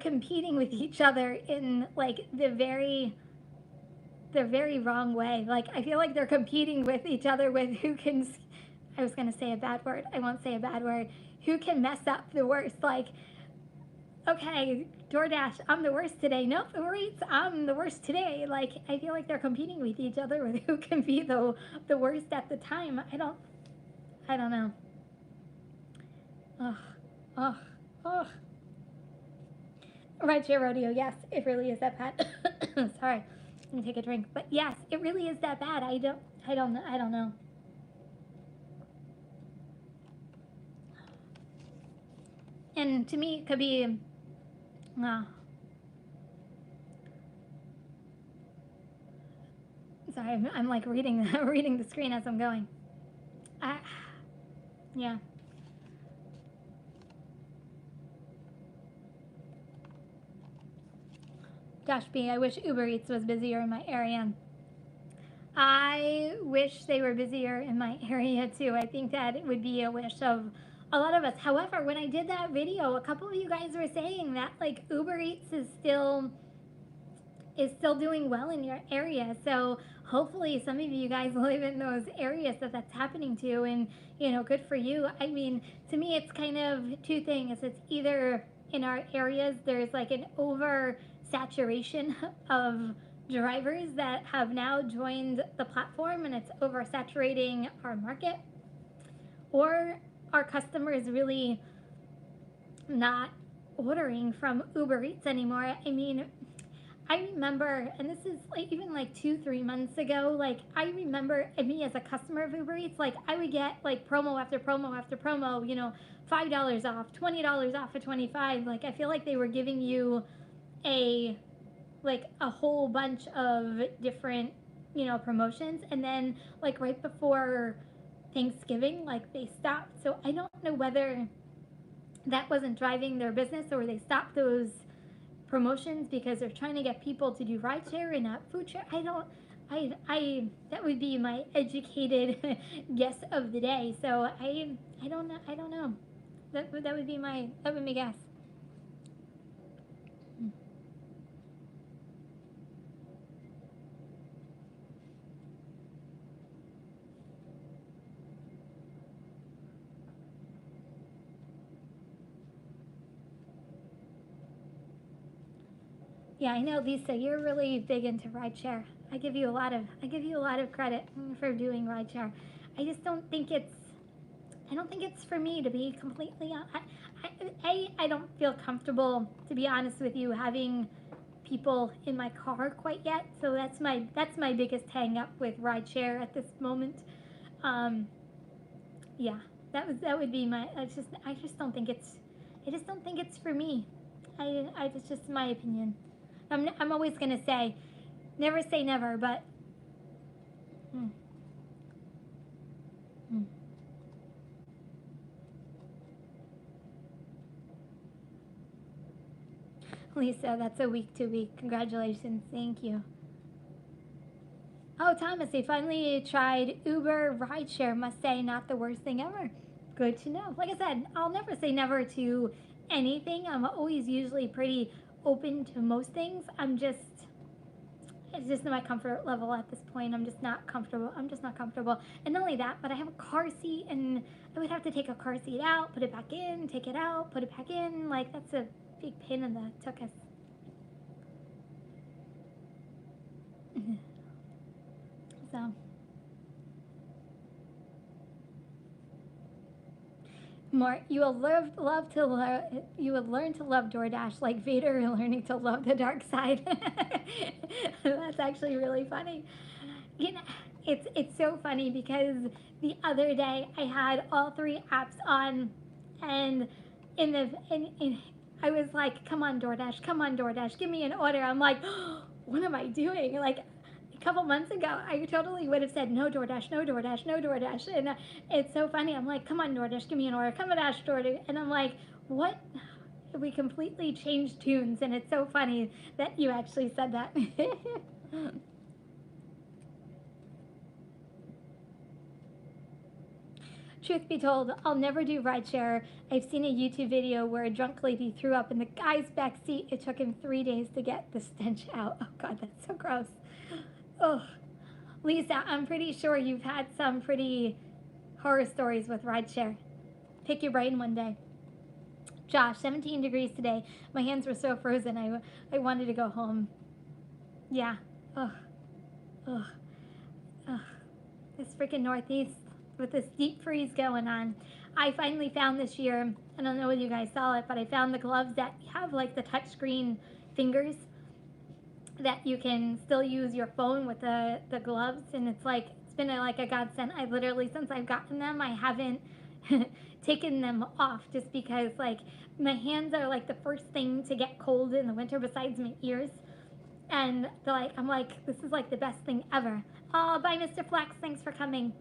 competing with each other in like the very wrong way. Like I feel like they're competing with each other with who can. I was gonna say a bad word. I won't say a bad word. Who can mess up the worst? Like, okay, DoorDash, I'm the worst today. Nope, Uber Eats, I'm the worst today. Like, I feel like they're competing with each other with who can be the worst at the time. I don't know. Ugh, ugh, ugh. Rideshare rodeo, yes, it really is that bad. Sorry, let me take a drink. But yes, it really is that bad. I don't know. And to me, it could be, uh, sorry, I'm like reading reading the screen as I'm going. I, yeah. Dash B, I wish Uber Eats was busier in my area. I wish they were busier in my area too. I think that it would be a wish of a lot of us. However, when I did that video, a couple of you guys were saying that like Uber Eats is still doing well in your area. So hopefully some of you guys live in those areas that's happening to, and good for you. I mean, to me it's kind of two things. It's either in our areas there's like an over saturation of drivers that have now joined the platform and it's oversaturating our market, or our customers really not ordering from Uber Eats anymore. I mean, I remember, and this is like even like 2, 3 months ago, like I remember me as a customer of Uber Eats, like I would get like promo after promo after promo, $5 off, $20 off for 25. Like I feel like they were giving you a a whole bunch of different, promotions, and then like right before Thanksgiving, like they stopped. So I don't know whether that wasn't driving their business or they stopped those promotions because they're trying to get people to do rideshare and not food share. I don't. I that would be my educated guess of the day. So I don't know. I don't know. That would be my guess. Yeah, I know, Lisa. You're really big into rideshare. I give you a lot of credit for doing rideshare. I just don't think it's. I don't think it's for me, to be completely honest. I don't feel comfortable, to be honest with you, having people in my car quite yet. So that's my biggest hang up with rideshare at this moment. Um, yeah, that would be my. I just don't think it's. I just don't think it's for me. It's just my opinion. I'm always gonna say never, but mm, mm. Lisa, that's a week to week. Congratulations, thank you. Oh, Thomas, they finally tried Uber rideshare. Must say, not the worst thing ever. Good to know. Like I said, I'll never say never to anything. I'm always usually pretty open to most things. It's just my comfort level at this point. I'm just not comfortable. I'm just not comfortable. And not only that, but I have a car seat, and I would have to take a car seat out, put it back in, take it out, put it back in. Like, that's a big pain in the tuchus. So, more, you will learn to love DoorDash like Vader learning to love the dark side. That's actually really funny. You know, it's so funny because the other day I had all three apps on, and I was like, come on DoorDash, give me an order. I'm like, what am I doing? Like a couple months ago, I totally would have said no DoorDash, no DoorDash, no DoorDash, and it's so funny. I'm like, come on DoorDash, give me an order, come on DoorDash, and I'm like, what? We completely changed tunes, and it's so funny that you actually said that. Truth be told, I'll never do rideshare. I've seen a YouTube video where a drunk lady threw up in the guy's back seat. It took him 3 days to get the stench out. Oh God, that's so gross. Oh, Lisa, I'm pretty sure you've had some pretty horror stories with rideshare. Pick your brain one day. Josh, 17 degrees today. My hands were so frozen. I wanted to go home. Yeah. Ugh. Ugh. Ugh. This freaking Northeast with this deep freeze going on. I finally found this year, I don't know if you guys saw it, but I found the gloves that have like the touchscreen fingers that you can still use your phone with the gloves. And it's been like a godsend. I literally, since I've gotten them, I haven't taken them off just because like my hands are like the first thing to get cold in the winter besides my ears. And I'm like, this is like the best thing ever. Oh, bye, Mr. Flex. Thanks for coming.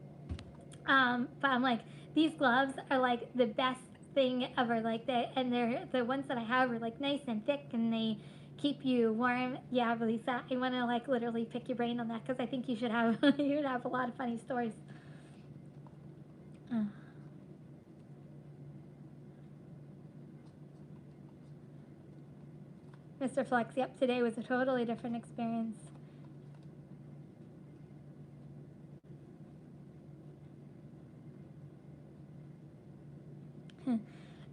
But I'm like, these gloves are like the best thing ever. Like and they're the ones that I have are like nice and thick, and they keep you warm. Yeah, Lisa, I want to like literally pick your brain on that because I think you should have you would have a lot of funny stories. Uh. Mr. Flex, yep, today was a totally different experience.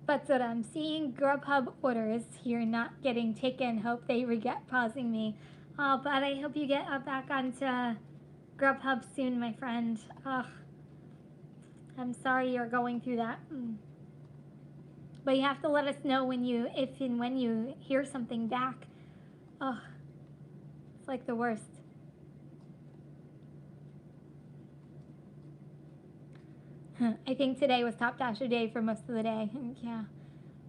But what I'm seeing, Grubhub orders here not getting taken. Hope they regret pausing me. Oh, but I hope you get back onto Grubhub soon, my friend. Ugh, I'm sorry you're going through that. But you have to let us know if and when you hear something back. Ugh, it's like the worst. I think today was top dasher day for most of the day. Yeah,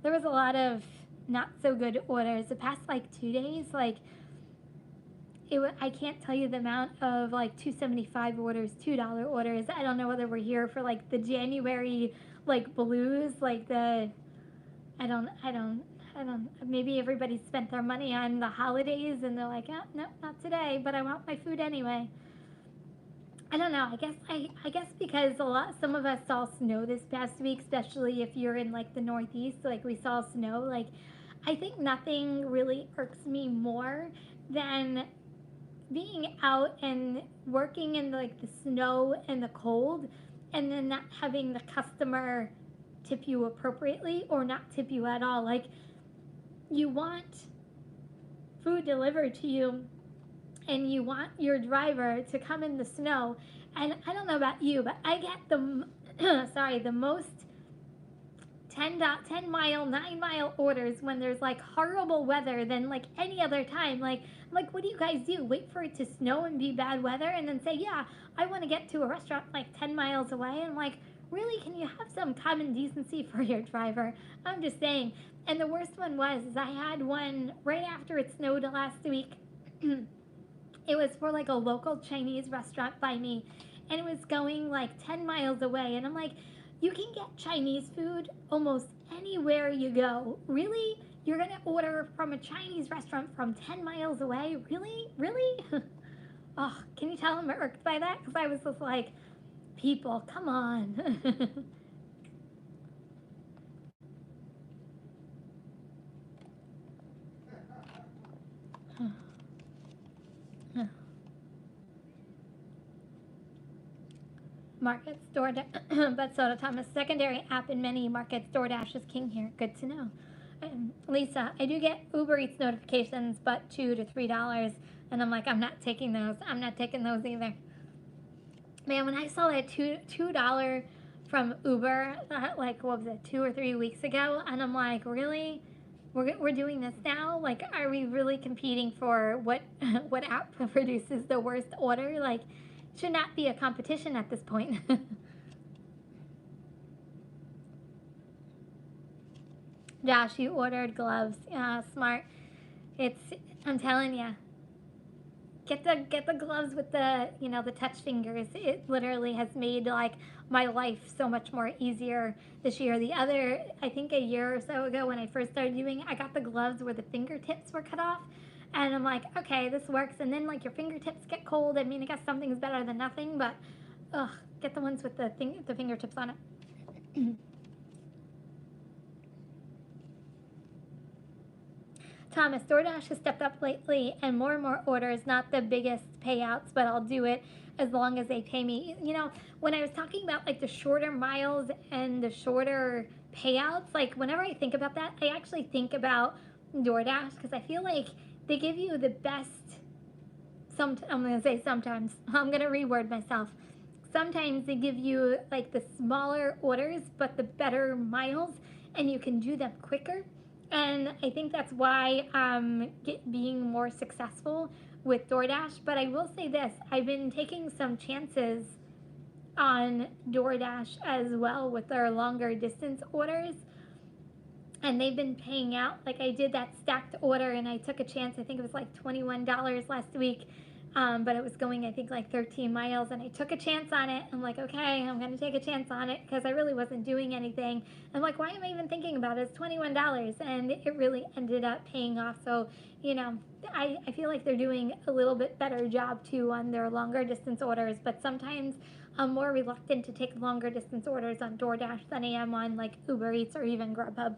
there was a lot of not so good orders. The past like 2 days, like I can't tell you the amount of like 275 orders, $2 orders. I don't know whether we're here for like the January like blues, like the I don't. Maybe everybody spent their money on the holidays and they're like, oh, no, not today, but I want my food anyway. I don't know. I guess because some of us saw snow this past week, especially if you're in like the Northeast, like we saw snow. Like I think nothing really irks me more than being out and working in like the snow and the cold, and then not having the customer tip you appropriately or not tip you at all. Like you want food delivered to you and you want your driver to come in the snow, and I don't know about you, but I get the the most 10 mile 9 mile orders when there's like horrible weather than like any other time. Like what do you guys do, wait for it to snow and be bad weather and then say, yeah, I want to get to a restaurant like 10 miles away? And like, really, can you have some common decency for your driver? I'm just saying. And the worst one was is I had one right after it snowed last week. It was for like a local Chinese restaurant by me, and it was going like 10 miles away. And I'm like, you can get Chinese food almost anywhere you go. Really? You're going to order from a Chinese restaurant from 10 miles away? Really? Really? Oh, can you tell I'm irked by that? Because I was just like, people, come on. Markets, Doordash, but Soda Thomas, secondary app in many markets. Doordash is king here. Good to know. Lisa, I do get Uber Eats notifications, but $2 to $3, and I'm like, I'm not taking those. I'm not taking those either. Man, when I saw that $2 from Uber, like what was it, 2 or 3 weeks ago, and I'm like, really? We're doing this now? Like, are we really competing for what what app produces the worst order? Like, should not be a competition at this point. Josh, you ordered gloves. Smart. It's I'm telling you, get the gloves with the touch fingers. It literally has made like my life so much more easier this year. The other, I think a year or so ago when I first started doing it, I got the gloves where the fingertips were cut off, and I'm like, okay, this works. And then like your fingertips get cold. I mean, I guess something's better than nothing, but ugh, get the ones with the fingertips on it. Thomas, DoorDash has stepped up lately and more orders, not the biggest payouts, but I'll do it as long as they pay me. When I was talking about like the shorter miles and the shorter payouts, like whenever I think about that, I actually think about DoorDash because I feel like they give you the best. I'm going to say sometimes. I'm going to reword myself. Sometimes they give you like the smaller orders, but the better miles, and you can do them quicker. And I think that's why being more successful with DoorDash. But I will say this: I've been taking some chances on DoorDash as well with their longer distance orders, and they've been paying out. Like I did that stacked order and I took a chance. I think it was like $21 last week, but it was going I think like 13 miles, and I took a chance on it. I'm like, okay, I'm gonna take a chance on it because I really wasn't doing anything. I'm like, why am I even thinking about it? It's $21, and it really ended up paying off. So you know, I feel like they're doing a little bit better job too on their longer distance orders, but sometimes I'm more reluctant to take longer distance orders on DoorDash than I am on like Uber Eats or even Grubhub.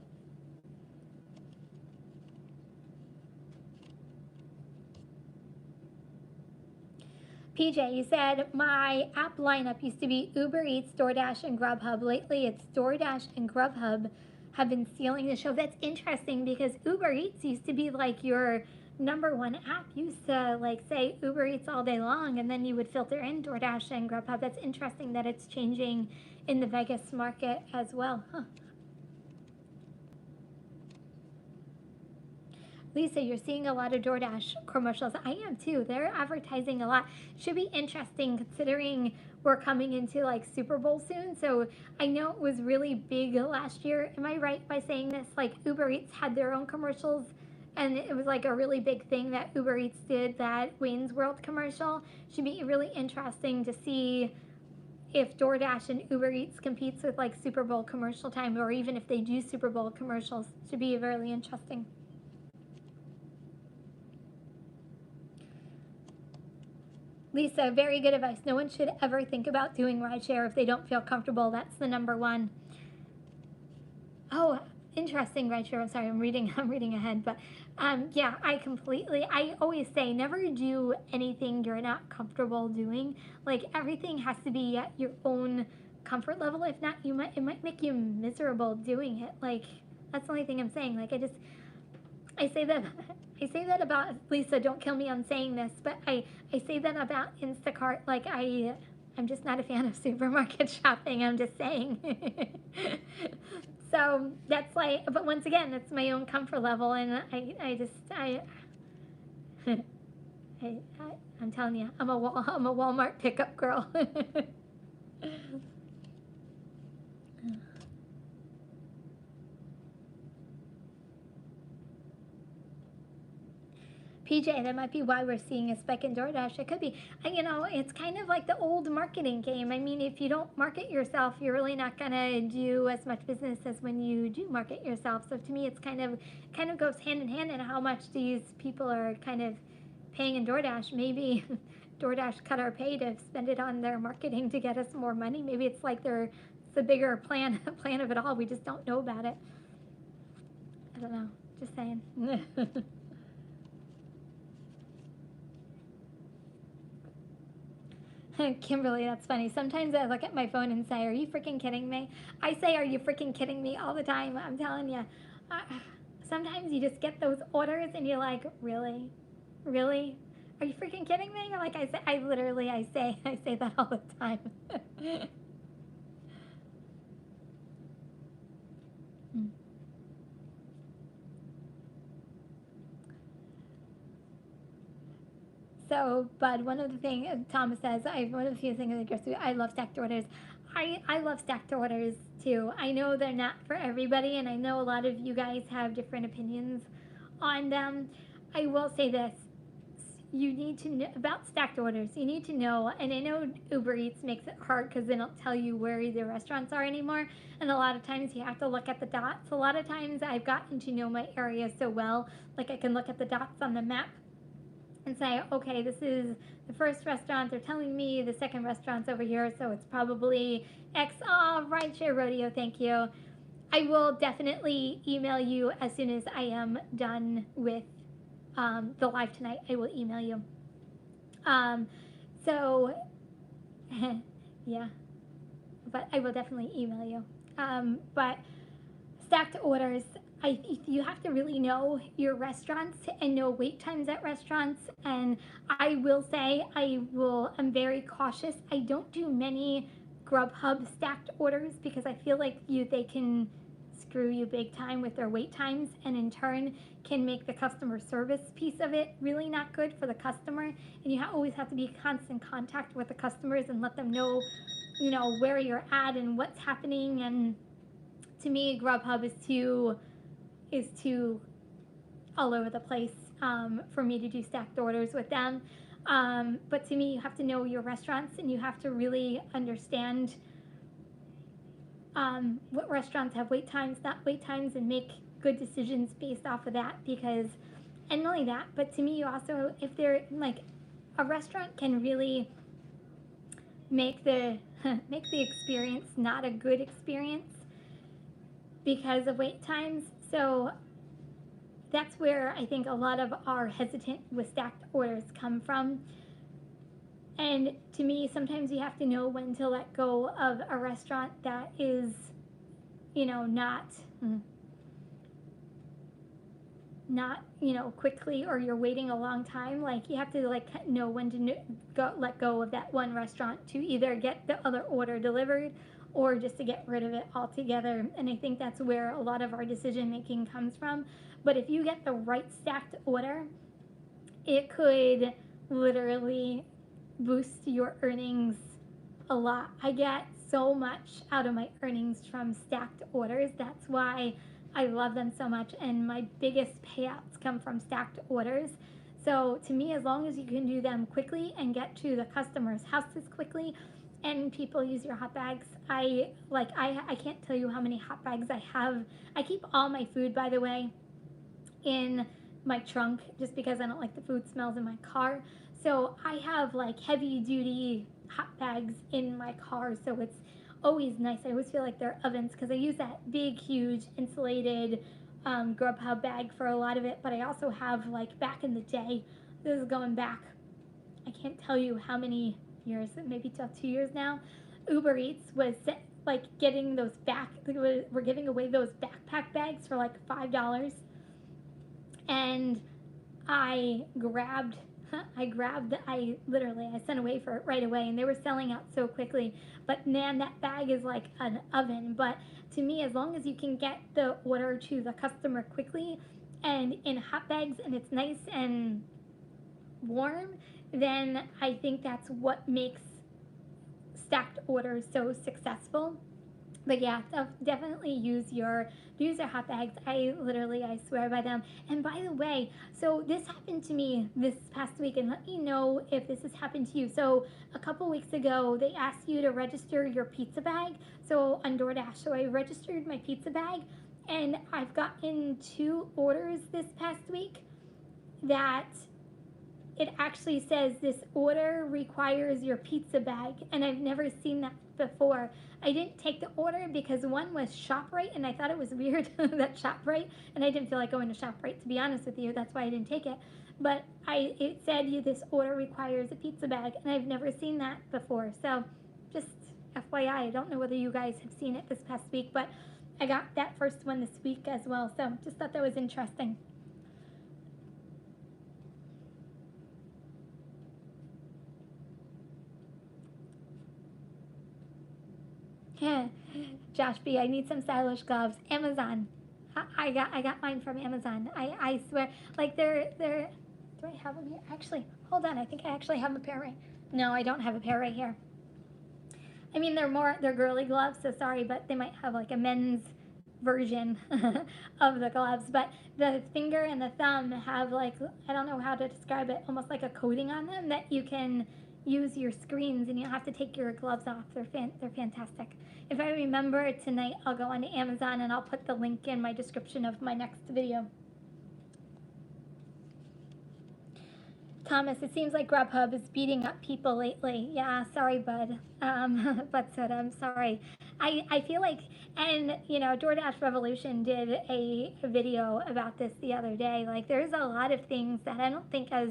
PJ, you said my app lineup used to be Uber Eats, DoorDash, and Grubhub. Lately, it's DoorDash and Grubhub have been stealing the show. That's interesting because Uber Eats used to be like your number one app. You used to like say Uber Eats all day long, and then you would filter in DoorDash and Grubhub. That's interesting that it's changing in the Vegas market as well. Huh. Lisa, you're seeing a lot of DoorDash commercials. I am too. They're advertising a lot. Should be interesting considering we're coming into like Super Bowl soon. So I know it was really big last year. Am I right by saying this? Like Uber Eats had their own commercials, and it was like a really big thing that Uber Eats did, that Wayne's World commercial. Should be really interesting to see if DoorDash and Uber Eats competes with like Super Bowl commercial time, or even if they do Super Bowl commercials. Should be really interesting. Lisa, very good advice. No one should ever think about doing rideshare if they don't feel comfortable. That's the number one. Oh, interesting rideshare. I'm sorry, I'm reading. I'm reading ahead, but yeah, I completely. I always say never do anything you're not comfortable doing. Like everything has to be at your own comfort level. If not, it might make you miserable doing it. Like that's the only thing I'm saying. Like I say that I say that about Lisa. Don't kill me on saying this, but I say that about Instacart. Like I'm just not a fan of supermarket shopping. I'm just saying. So that's like, but once again, it's my own comfort level, and I just I, I I'm telling you, I'm a Walmart pickup girl. PJ, that might be why we're seeing a spike in DoorDash. It could be. You know, it's kind of like the old marketing game. I mean, if you don't market yourself, you're really not gonna do as much business as when you do market yourself. So to me, it's kind of goes hand in hand in how much these people are kind of paying in DoorDash. Maybe DoorDash cut our pay to spend it on their marketing to get us more money. Maybe it's like it's the bigger plan plan of it all. We just don't know about it. I don't know. Just saying. Kimberly, that's funny. Sometimes I look at my phone and say, "Are you freaking kidding me?" I say, "Are you freaking kidding me?" all the time. I'm telling you. Uh, Sometimes you just get those orders and you're like, "Really, really? Are you freaking kidding me?" Like I say, I say that all the time. So, but one of the things Thomas says, one of the few things that goes through, I love stacked orders. I love stacked orders too. I know they're not for everybody, and I know a lot of you guys have different opinions on them. I will say this: you need to know about stacked orders. You need to know, and I know Uber Eats makes it hard because they don't tell you where the restaurants are anymore, and a lot of times you have to look at the dots. A lot of times I've gotten to know my area so well, like I can look at the dots on the map and say, okay, this is the first restaurant. They're telling me the second restaurant's over here, so it's probably X. Oh, rideshare rodeo, thank you. I will definitely email you as soon as I am done with the live tonight. I will email you. Um, so, yeah, but I will definitely email you. But stacked orders. You have to really know your restaurants and know wait times at restaurants. And I will say, I'm very cautious. I don't do many Grubhub stacked orders because I feel like they can screw you big time with their wait times, and in turn can make the customer service piece of it really not good for the customer. And you always have to be in constant contact with the customers and let them know, where you're at and what's happening. And to me, Grubhub is too all over the place for me to do stacked orders with them. But to me, you have to know your restaurants and you have to really understand what restaurants have wait times, not wait times, and make good decisions based off of that. Because, and not only that, but to me, you also, if they're like, a restaurant can really make the make the experience not a good experience because of wait times. So that's where I think a lot of our hesitant with stacked orders come from. And to me, sometimes you have to know when to let go of a restaurant that is, not quickly, or you're waiting a long time. Like, you have to know when to let go of that one restaurant to either get the other order delivered or just to get rid of it altogether. And I think that's where a lot of our decision making comes from. But if you get the right stacked order, it could literally boost your earnings a lot. I get so much out of my earnings from stacked orders. That's why I love them so much, and my biggest payouts come from stacked orders. So to me, as long as you can do them quickly and get to the customers' houses quickly, and people use your hot bags, I can't tell you how many hot bags I have. I keep all my food, by the way, in my trunk just because I don't like the food smells in my car. So I have heavy duty hot bags in my car, so it's always nice. I always feel like they're ovens because I use that big, huge insulated Grubhub bag for a lot of it. But I also have, back in the day, this is going back, I can't tell you how many years, maybe till 2 years now. Uber Eats was getting those we're giving away those backpack bags for $5, and I sent away for it right away, and they were selling out so quickly. But man, that bag is like an oven. But to me, as long as you can get the order to the customer quickly and in hot bags, and it's nice and warm, then I think that's what makes stacked orders so successful. But yeah, definitely use your hot bags. I swear by them. And by the way, so this happened to me this past week, and let me know if this has happened to you. So a couple weeks ago, they asked you to register your pizza bag. So on Doordash, so I registered my pizza bag, and I've gotten 2 orders this past week that it actually says this order requires your pizza bag, and I've never seen that before. I didn't take the order because one was ShopRite, and I thought it was weird that ShopRite, and I didn't feel like going to ShopRite, to be honest with you. That's why I didn't take it. But it said this order requires a pizza bag, and I've never seen that before. So just FYI, I don't know whether you guys have seen it this past week, but I got that first one this week as well. So just thought that was interesting. Yeah, Josh B, I need some stylish gloves. Amazon. I got mine from Amazon. I swear, they're do I have them here? Actually, hold on. I think I actually have a pair right. No, I don't have a pair right here. I mean, they're girly gloves, so sorry, but they might have a men's version of the gloves. But the finger and the thumb have I don't know how to describe it, almost like a coating on them that you can use your screens, and you don't have to take your gloves off. They're fantastic. If I remember tonight, I'll go onto Amazon and I'll put the link in my description of my next video. Thomas, it seems like Grubhub is beating up people lately. Yeah, sorry, bud. But I'm sorry. I feel like, and DoorDash Revolution did a video about this the other day. There's a lot of things that I don't think as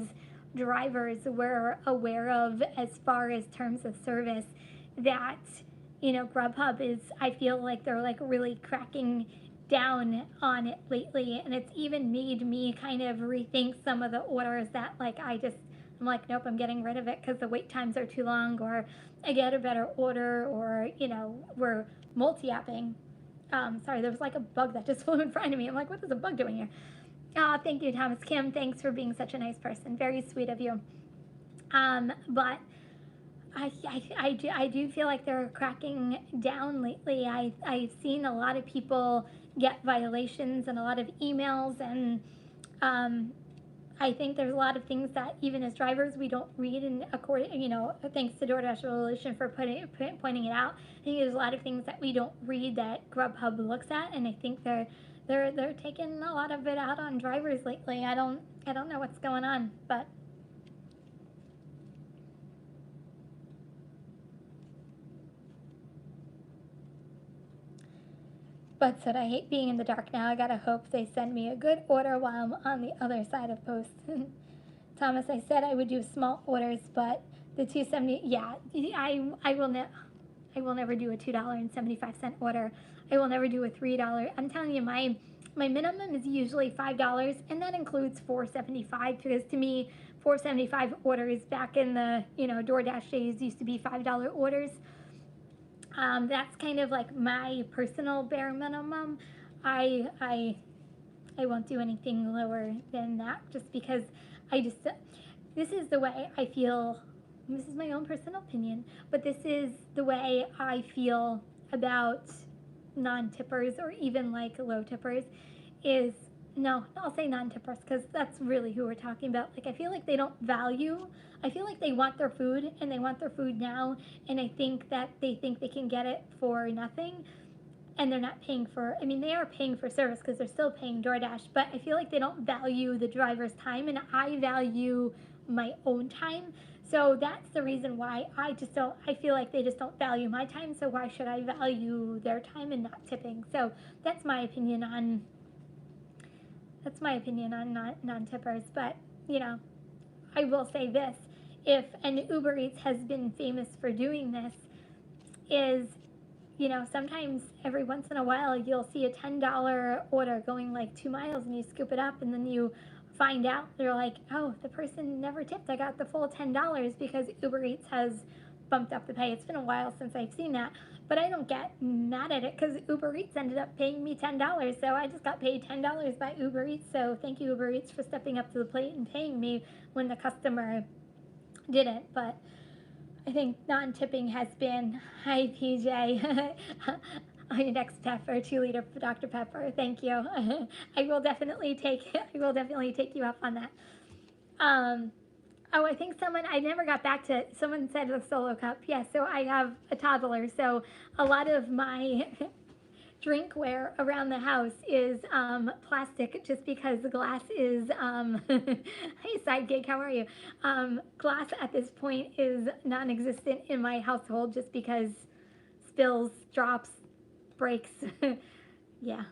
drivers we're aware of as far as terms of service that Grubhub is. I feel like they're really cracking down on it lately, and it's even made me kind of rethink some of the orders that like I'm like, nope, I'm getting rid of it because the wait times are too long, or I get a better order, or we're multi-apping. Sorry, there was like a bug that just flew in front of me. I'm like, what is a bug doing here? Thank you, Thomas Kim. Thanks for being such a nice person. Very sweet of you. But I do feel like they're cracking down lately. I've seen a lot of people get violations and a lot of emails, and um, I think there's a lot of things that even as drivers we don't read, and according thanks to Doordash Revolution for pointing it out. I think there's a lot of things that we don't read that Grubhub looks at, and I think they're taking a lot of it out on drivers lately. I don't know what's going on, but Bud said, I hate being in the dark now. I gotta hope they send me a good order while I'm on the other side of post. Thomas, I said I would do small orders, but the 270, yeah, I will never do a $2.75 order. I will never do a $3. I'm telling you, my minimum is usually $5, and that includes 4.75 because to me, 4.75 orders back in the DoorDash days used to be $5 orders. That's kind of like my personal bare minimum. I I I won't do anything lower than that just because I just this is the way I feel. This is my own personal opinion, but this is the way I feel about non-tippers or even like low tippers is no, I'll say non-tippers because that's really who we're talking about. Like I feel like they don't value. I feel like they want their food and they want their food now, and I think that they think they can get it for nothing, and they're not paying for. I mean, they are paying for service because they're still paying DoorDash, but I feel like they don't value the driver's time, and I value my own time. So that's the reason why I just don't. I feel like they just don't value my time. So why should I value their time and not tipping? So that's my opinion on non-tippers. But you know, I will say this: if and Uber Eats has been famous for doing this, is sometimes every once in a while you'll see a $10 order going like 2 miles, and you scoop it up, and then you find out they're like, oh, the person never tipped. I got the full $10 because Uber Eats has bumped up the pay. It's been a while since I've seen that, but I don't get mad at it because Uber Eats ended up paying me $10, so I just got paid $10 by Uber Eats. So thank you, Uber Eats, for stepping up to the plate and paying me when the customer didn't. But I think non-tipping has been, hi PJ, on your next Pepper, 2 liter for Dr. Pepper. Thank you. I will definitely take you up on that. Um, oh, I think I never got back to it. Someone said the solo cup. Yeah, so I have a toddler, so a lot of my drinkware around the house is plastic just because the glass is hey sidekick, how are you? Glass at this point is non-existent in my household just because spills, drops, breaks. Yeah,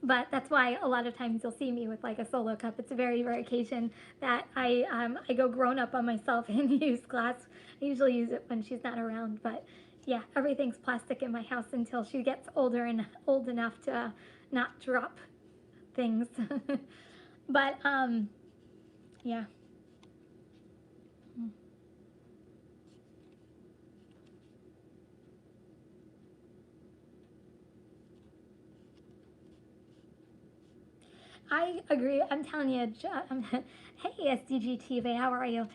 but that's why a lot of times you'll see me with like a solo cup. It's a very rare occasion that I go grown up on myself and use glass. I usually use it when she's not around, but yeah, everything's plastic in my house until she gets older and old enough to not drop things. But yeah. I agree. I'm telling you, hey SDG TV, how are you?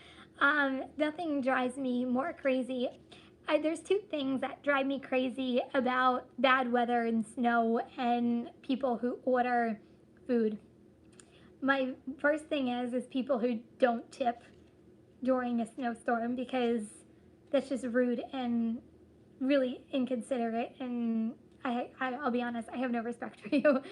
Nothing drives me more crazy. There's two things that drive me crazy about bad weather and snow and people who order food. My first thing is people who don't tip during a snowstorm because that's just rude and really inconsiderate. And I'll be honest, I have no respect for you.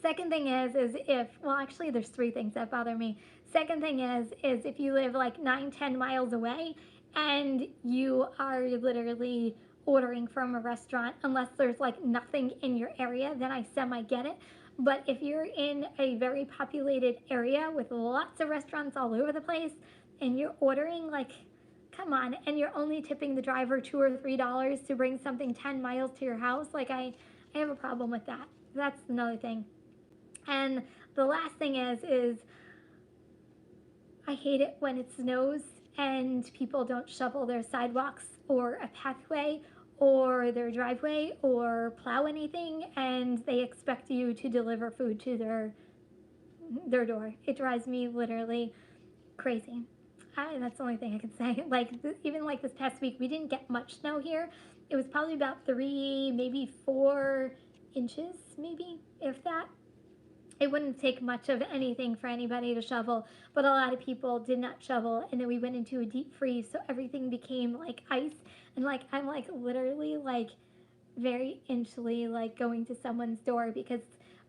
Second thing is if well actually there's three things that bother me. Second thing is if you live like 9-10 miles away and you are literally ordering from a restaurant, unless there's like nothing in your area, then I semi get it. But if you're in a very populated area with lots of restaurants all over the place and you're ordering, like, come on, and you're only tipping the driver $2 or $3 to bring something 10 miles to your house, like I have a problem with that. That's another thing. And the last thing is I hate it when it snows and people don't shovel their sidewalks or a pathway or their driveway or plow anything, and they expect you to deliver food to their door. It drives me literally crazy. That's the only thing I can say. Like even like this past week, we didn't get much snow here. It was probably about 3, maybe 4 inches, maybe if that. It wouldn't take much of anything for anybody to shovel, but a lot of people did not shovel, and then we went into a deep freeze, so everything became like ice, and like I'm like literally like very inchly like going to someone's door because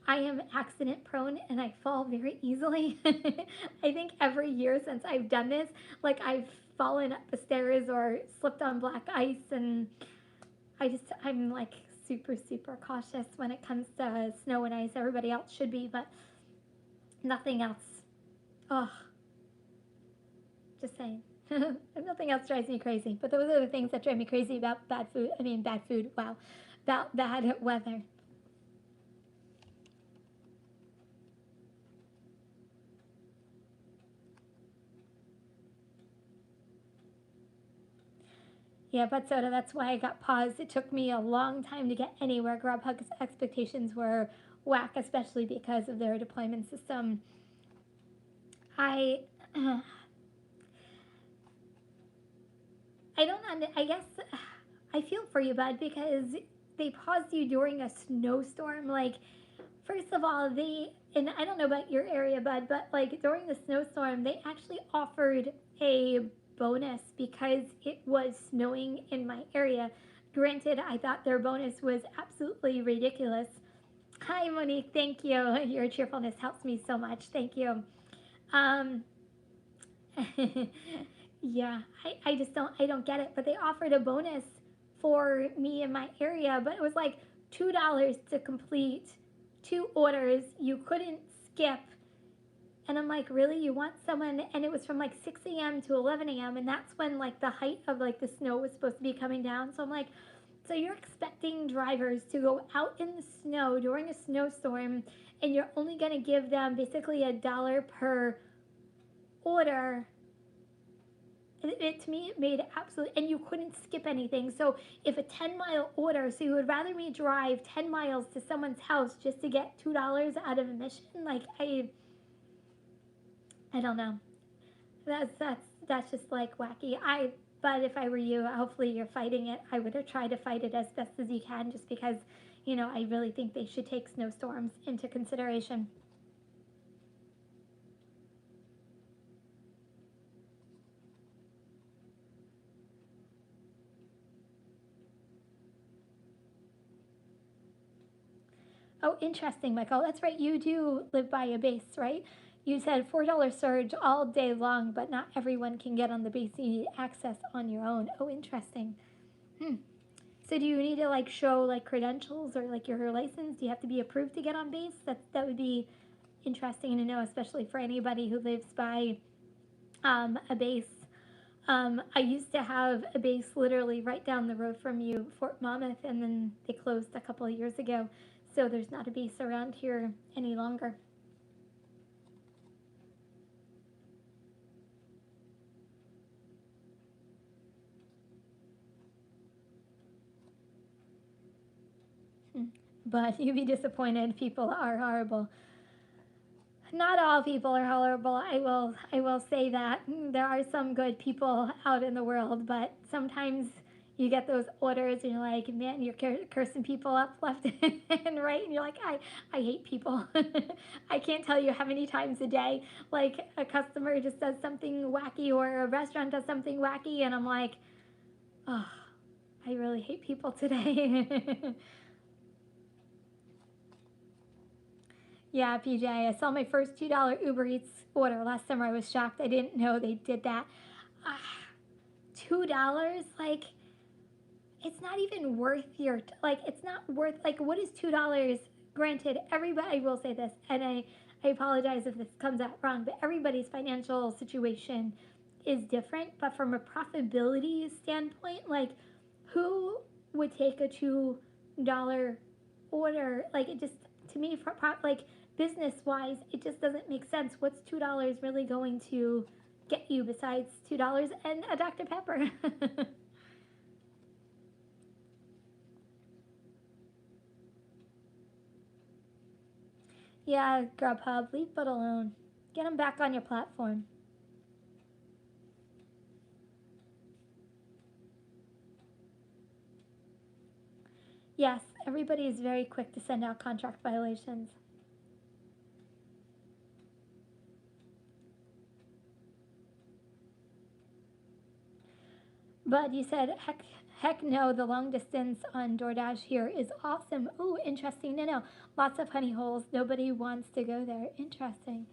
I am accident prone and I fall very easily. I think every year since I've done this, like I've fallen up the stairs or slipped on black ice, and I'm like super cautious when it comes to snow and ice. Everybody else should be, but nothing else. Oh, just saying. Nothing else drives me crazy. But those are the things that drive me crazy about bad food. I mean, bad food. Wow, about bad weather. Yeah, but soda. That's why I got paused. It took me a long time to get anywhere. Grubhub's expectations were whack, especially because of their deployment system. I, I don't. I guess I feel for you, bud, because they paused you during a snowstorm. Like, first of all, and I don't know about your area, bud, but like during the snowstorm, they actually offered a bonus because it was snowing in my area. Granted, I thought their bonus was absolutely ridiculous. Hi, Monique. Thank you. Your cheerfulness helps me so much. Thank you. Um, yeah, I just don't get it. But they offered a bonus for me in my area, but it was like $2 to complete 2 orders. You couldn't skip. And I'm like, really? You want someone? And it was from like 6 a.m. to 11 a.m. And that's when like the height of like the snow was supposed to be coming down. So I'm like, so you're expecting drivers to go out in the snow during a snowstorm, and you're only going to give them basically $1 per order. To me it made absolutely, and you couldn't skip anything. So if a 10-mile order, so you would rather me drive 10 miles to someone's house just to get $2 out of a mission? Like I don't know. That's just like wacky. But if I were you, hopefully you're fighting it. I would try to fight it as best as you can, just because I really think they should take snowstorms into consideration. Oh, interesting, Michael. That's right. You do live by a base, right? You said $4 surge all day long, but not everyone can get on the base. You need access on your own. Oh, interesting. Hmm. So do you need to like show like credentials or like your license? Do you have to be approved to get on base? That would be interesting to know, especially for anybody who lives by a base. I used to have a base literally right down the road from you, Fort Monmouth, and then they closed a couple of years ago. So there's not a base around here any longer. But you'd be disappointed. People are horrible. Not all people are horrible. I will say that there are some good people out in the world, but sometimes you get those orders and you're like, man, you're cursing people up left and right, and you're like, I hate people. I can't tell you how many times a day like a customer just does something wacky or a restaurant does something wacky, and I'm like, oh, I really hate people today. Yeah, PJ, I saw my first $2 Uber Eats order last summer. I was shocked. I didn't know they did that. Ah, $2? Like, it's not even worth like, it's not worth, like, what is $2? Granted, everybody, I will say this, and I apologize if this comes out wrong, but everybody's financial situation is different. But from a profitability standpoint, like, who would take a $2 order? Like, it just, to me, like business wise, it just doesn't make sense. What's $2 really going to get you besides $2 and a Dr. Pepper? Yeah, Grubhub, leave it alone. Get them back on your platform. Yes, everybody is very quick to send out contract violations. But you said, heck no, the long distance on Doordash here is awesome. Ooh, interesting to know. Lots of honey holes. Nobody wants to go there. Interesting.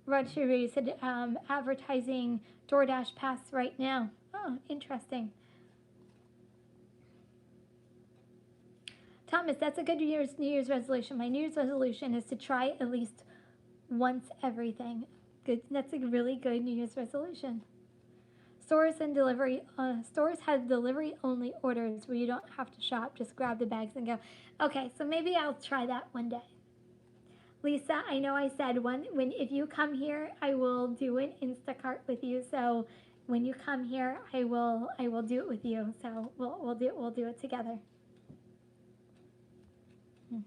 Roger, you said advertising DoorDash Pass right now. Oh, interesting. Thomas, that's a good New Year's resolution. My New Year's resolution is to try at least once everything. Good. That's a really good New Year's resolution. Stores have delivery only orders where you don't have to shop. Just grab the bags and go. Okay, so maybe I'll try that one day. Lisa, I know I said when if you come here, I will do an Instacart with you. So when you come here, I will do it with you. So we'll do it together. Hmm.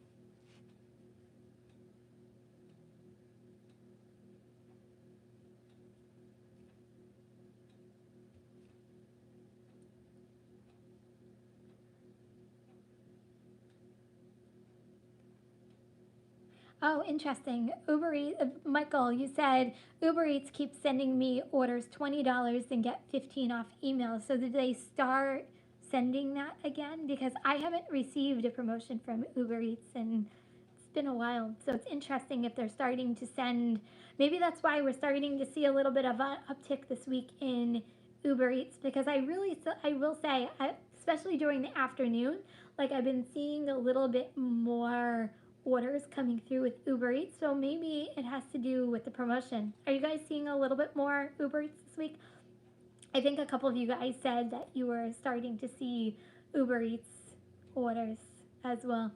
Oh, interesting. Uber Eats, Michael, you said Uber Eats keeps sending me orders $20 and get 15 off emails. So did they start sending that again? Because I haven't received a promotion from Uber Eats and it's been a while. So it's interesting if they're starting to send. Maybe that's why we're starting to see a little bit of an uptick this week in Uber Eats because I will say, especially during the afternoon, like I've been seeing a little bit more orders coming through with Uber Eats, so maybe it has to do with the promotion. Are you guys seeing a little bit more Uber Eats this week? I think a couple of you guys said that you were starting to see Uber Eats orders as well.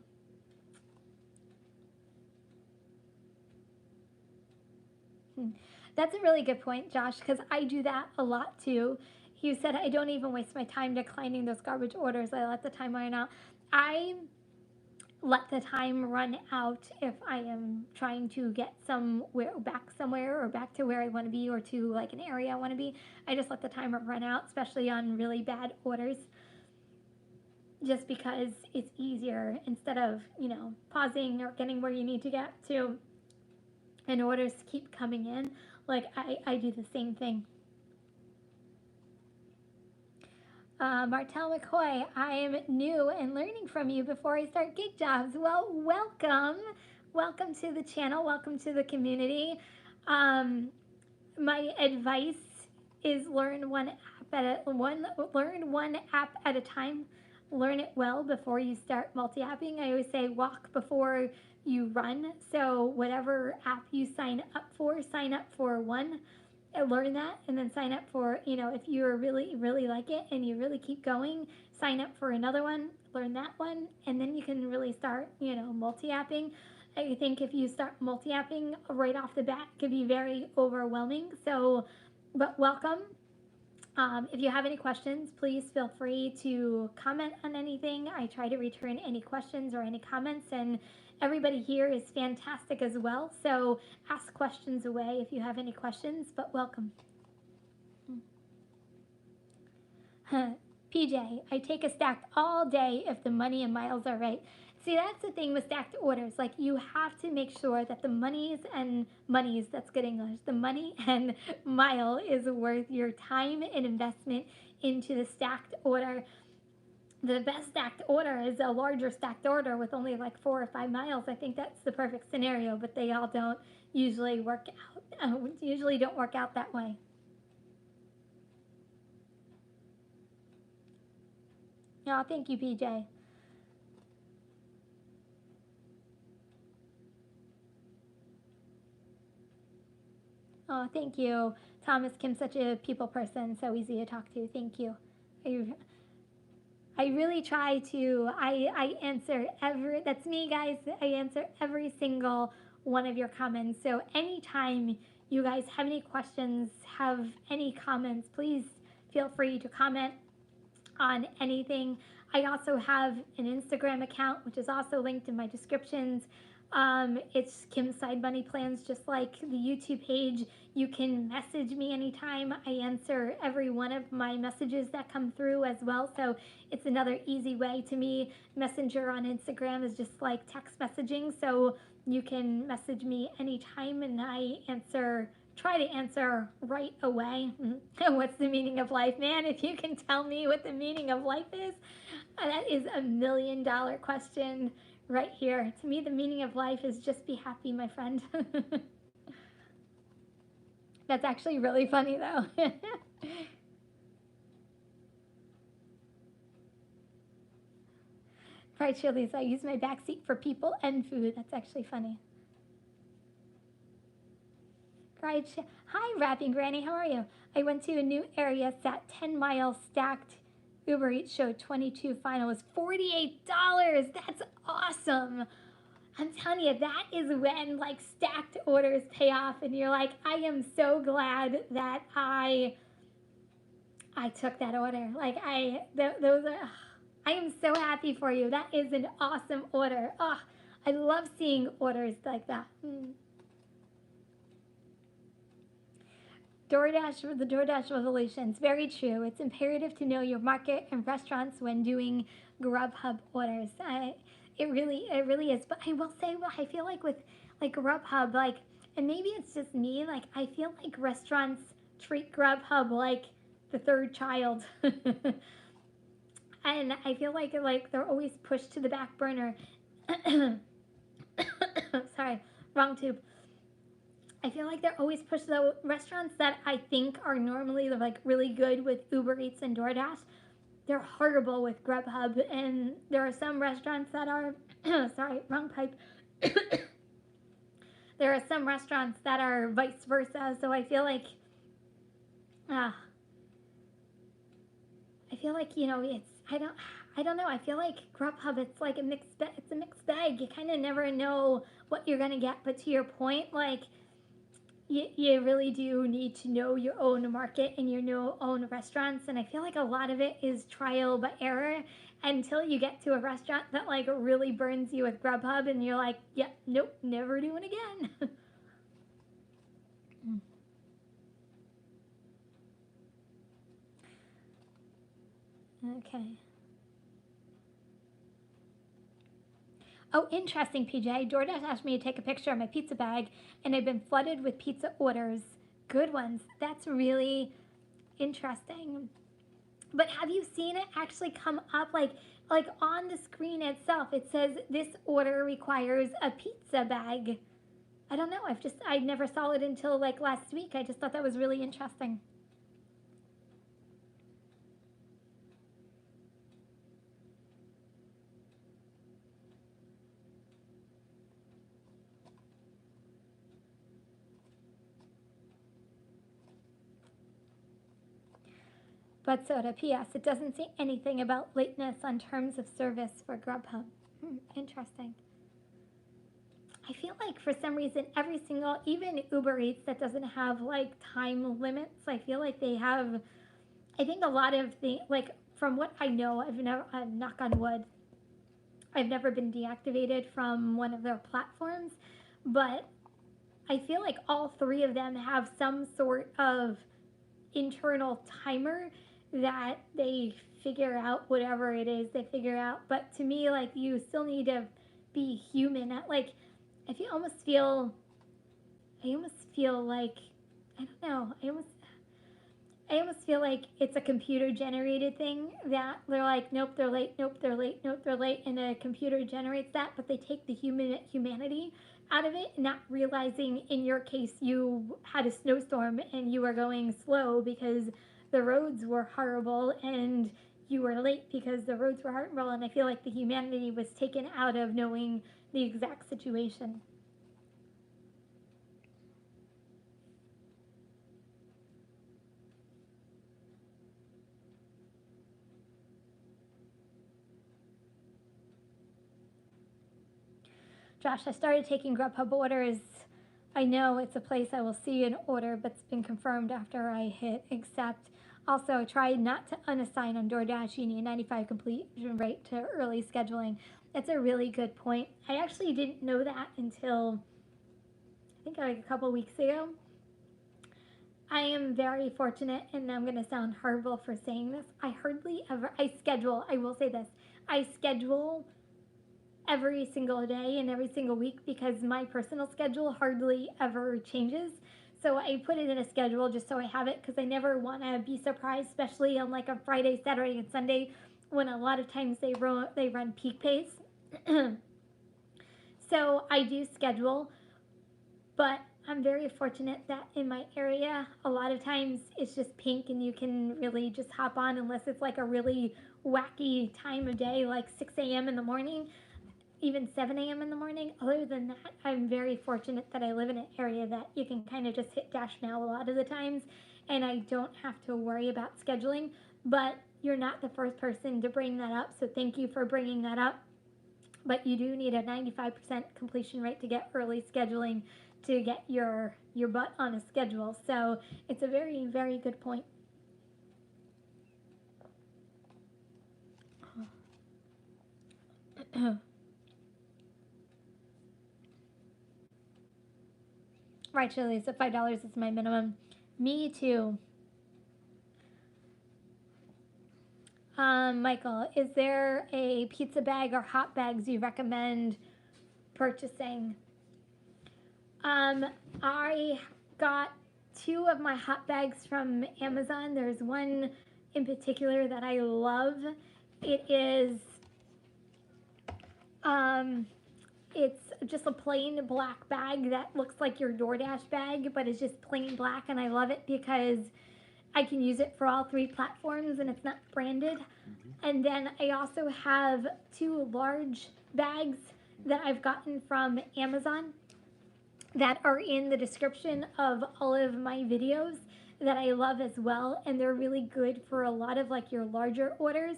Hmm. That's a really good point, Josh, because I do that a lot too. You said I don't even waste my time declining those garbage orders. I let the time run out. I let the time run out if I am trying to get somewhere or back to where I want to be or to like an area I want to be. I just let the timer run out, especially on really bad orders, just because it's easier instead of, pausing or getting where you need to get to and orders keep coming in. Like I do the same thing. Martel McCoy, I'm new and learning from you before I start gig jobs. Well, welcome. Welcome to the channel. Welcome to the community. Um, my advice is learn one app at a time. Learn it well before you start multi-apping. I always say walk before you run. So whatever app you sign up for one, learn that and then sign up for, if you really really like it and you really keep going, sign up for another one, learn that one, and then you can really start, multi-apping. I think if you start multi-apping right off the bat, it can be very overwhelming. So but welcome. If you have any questions, please feel free to comment on anything. I try to return any questions or any comments, and everybody here is fantastic as well. So ask questions away if you have any questions, but welcome. PJ, I take a stack all day if the money and miles are right. See, that's the thing with stacked orders. Like, you have to make sure that the that's good English, the money and mile is worth your time and investment into the stacked order. The best stacked order is a larger stacked order with only like 4 or 5 miles. I think that's the perfect scenario, but they all don't usually work out. Usually don't work out that way. Oh, thank you, PJ. Oh, thank you. Thomas Kim's such a people person, so easy to talk to. Thank you. I, I really try to. I answer every. That's me, guys. I answer every single one of your comments. So anytime you guys have any questions, have any comments, please feel free to comment on anything. I also have an Instagram account, which is also linked in my descriptions. It's Kim's Side Money Plans, just like the YouTube page. You can message me anytime. I answer every one of my messages that come through as well. So it's another easy way to me. Messenger on Instagram is just like text messaging. So you can message me anytime and I try to answer right away. What's the meaning of life, man? If you can tell me what the meaning of life is, that is $1 million question right here. To me, the meaning of life is just be happy, my friend. That's actually really funny, though. Right, Shirley, so I use my back seat for people and food. That's actually funny. Right. Hi, Rapping Granny. How are you? I went to a new area, sat 10 miles stacked. Uber Eats showed 22 final was $48. That's awesome. I'm telling you, that is when like stacked orders pay off, and you're like, I am so glad that I took that order. Like those are, I am so happy for you. That is an awesome order. Oh, I love seeing orders like that. The Doordash revolutions. Very true. It's imperative to know your market and restaurants when doing Grubhub orders. It really is. But I will say, well, I feel like with like Grubhub, like, and maybe it's just me, like, I feel like restaurants treat Grubhub like the third child. And I feel like they're always pushed to the back burner. Sorry, wrong tube. I feel like they're always pushed the restaurants that I think are normally like really good with Uber Eats and DoorDash. They're horrible with Grubhub, and there are some restaurants that are sorry, wrong pipe. There are some restaurants that are vice versa. So uh, I feel like it's I don't know. I feel like Grubhub it's like it's a mixed bag. You kind of never know what you're gonna get. But to your point, like you really do need to know your own market and your own restaurants, and I feel like a lot of it is trial by error until you get to a restaurant that like really burns you with Grubhub and you're like, yep, nope, never doing it again. Okay. Oh, interesting, PJ. DoorDash asked me to take a picture of my pizza bag, and I've been flooded with pizza orders. Good ones. That's really interesting. But have you seen it actually come up like on the screen itself? It says this order requires a pizza bag. I don't know. I never saw it until like last week. I just thought that was really interesting. But soda. P.S. It doesn't say anything about lateness on terms of service for Grubhub. Interesting. I feel like for some reason every single even Uber Eats that doesn't have like time limits, I feel like they have. I think a lot of the like from what I know, I've never knock on wood. I've never been deactivated from one of their platforms, but I feel like all three of them have some sort of internal timer that they figure out whatever it is they figure out. But to me, like you still need to be human. Like if you I almost feel like I don't know. I almost feel like it's a computer generated thing that they're like, nope, they're late, nope, they're late, nope, they're late, and a computer generates that, but they take the humanity out of it, not realizing in your case you had a snowstorm and you were going slow because the roads were horrible and you were late because the roads were horrible, and I feel like the humanity was taken out of knowing the exact situation. Josh, I started taking Grubhub orders. I know it's a place I will see an order, but it's been confirmed after I hit accept. Also, try not to unassign on Doordash. You need 95 completion rate to early scheduling. That's a really good point. I actually didn't know that until I think like a couple weeks ago. I am very fortunate, and I'm going to sound horrible for saying this. I hardly ever, I will say this, I schedule every single day and every single week because my personal schedule hardly ever changes. So I put it in a schedule just so I have it because I never want to be surprised, especially on like a Friday, Saturday, and Sunday when a lot of times they run peak pace. So I do schedule, but I'm very fortunate that in my area, a lot of times it's just pink and you can really just hop on unless it's like a really wacky time of day, like 6 a.m. in the morning, even 7 a.m. in the morning. Other than that, I'm very fortunate that I live in an area that you can kind of just hit dash now a lot of the times, and I don't have to worry about scheduling. But you're not the first person to bring that up, so thank you for bringing that up. But you do need a 95% completion rate to get early scheduling to get your butt on a schedule. So it's a very, very good point. Right, Shirley, so $5 is my minimum. Me too. Michael, is there a pizza bag or hot bags you recommend purchasing? I got two of my hot bags from Amazon. There's one in particular that I love. It is, it's just a plain black bag that looks like your Doordash bag, but it's just plain black, and I love it because I can use it for all three platforms and it's not branded. And then I also have two large bags that I've gotten from Amazon that are in the description of all of my videos that I love as well, and they're really good for a lot of like your larger orders.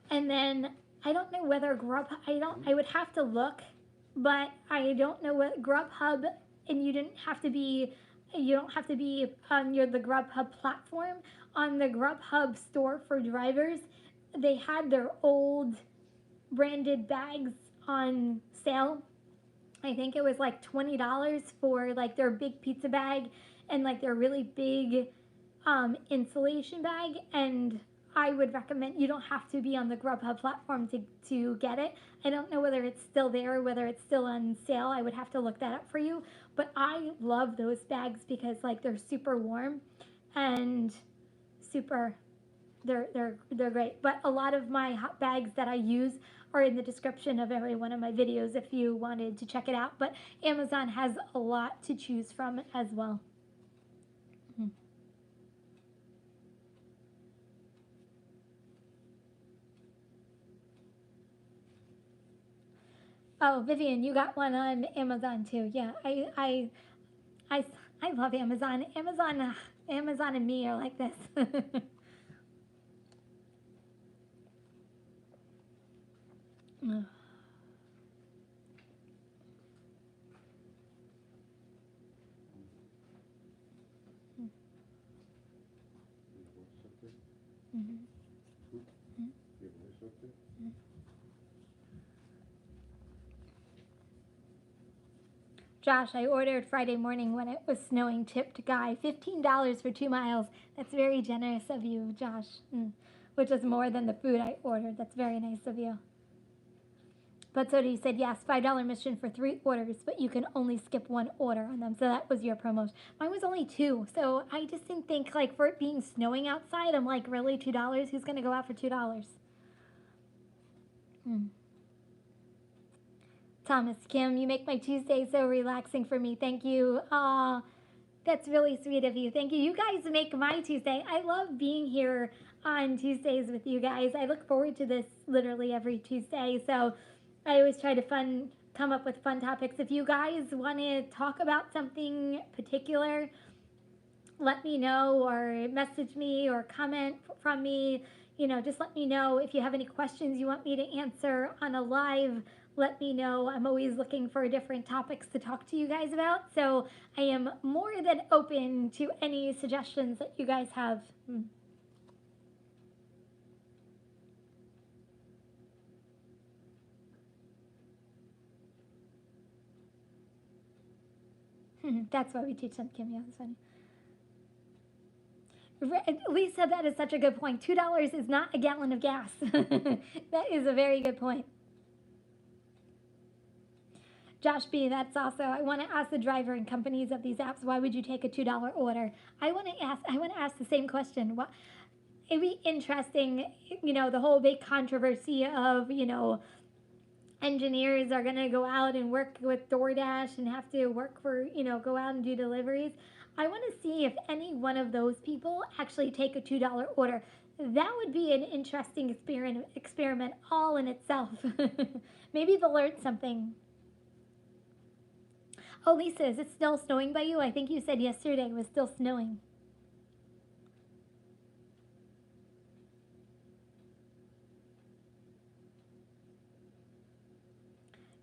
And then I don't know whether I would have to look, but I don't know what Grubhub, and you don't have to be on the Grubhub platform. On the Grubhub store for drivers, they had their old branded bags on sale. I think it was like $20 for like their big pizza bag and like their really big insulation bag. And I would recommend, you don't have to be on the Grubhub platform to get it. I don't know whether it's still there, whether it's still on sale. I would have to look that up for you. But I love those bags because like they're super warm and super, they're great. But a lot of my hot bags that I use are in the description of every one of my videos if you wanted to check it out. But Amazon has a lot to choose from as well. Mm-hmm. Oh, Vivian, you got one on Amazon too. Yeah, I, I love Amazon. Amazon and me are like this. Josh, I ordered Friday morning when it was snowing, tipped guy, $15 for 2 miles. That's very generous of you, Josh. Which is more than the food I ordered. That's very nice of you. But Sodi said, yes, $5 mission for 3 orders, but you can only skip 1 order on them. So that was your promotion. Mine was only 2. So I just didn't think, like, for it being snowing outside, I'm like, really, $2? Who's going to go out for $2? Thomas, Kim, you make my Tuesday so relaxing for me. Thank you. Aw, that's really sweet of you. Thank you. You guys make my Tuesday. I love being here on Tuesdays with you guys. I look forward to this literally every Tuesday. So I always try to come up with fun topics. If you guys want to talk about something particular, let me know or message me or comment from me. Just let me know if you have any questions you want me to answer on a live let me know. I'm always looking for different topics to talk to you guys about. So I am more than open to any suggestions that you guys have. That's why we teach them, Kim. Yeah, that's funny. Lisa, that is such a good point. $2 is not a gallon of gas. That is a very good point. Josh B, that's also. I want to ask the driver and companies of these apps, why would you take a $2 order? I want to ask the same question. What it'd be interesting, the whole big controversy of, engineers are going to go out and work with DoorDash and have to work for, go out and do deliveries. I want to see if any one of those people actually take a $2 order. That would be an interesting experiment all in itself. Maybe they'll learn something. Oh, Lisa, is it still snowing by you? I think you said yesterday it was still snowing.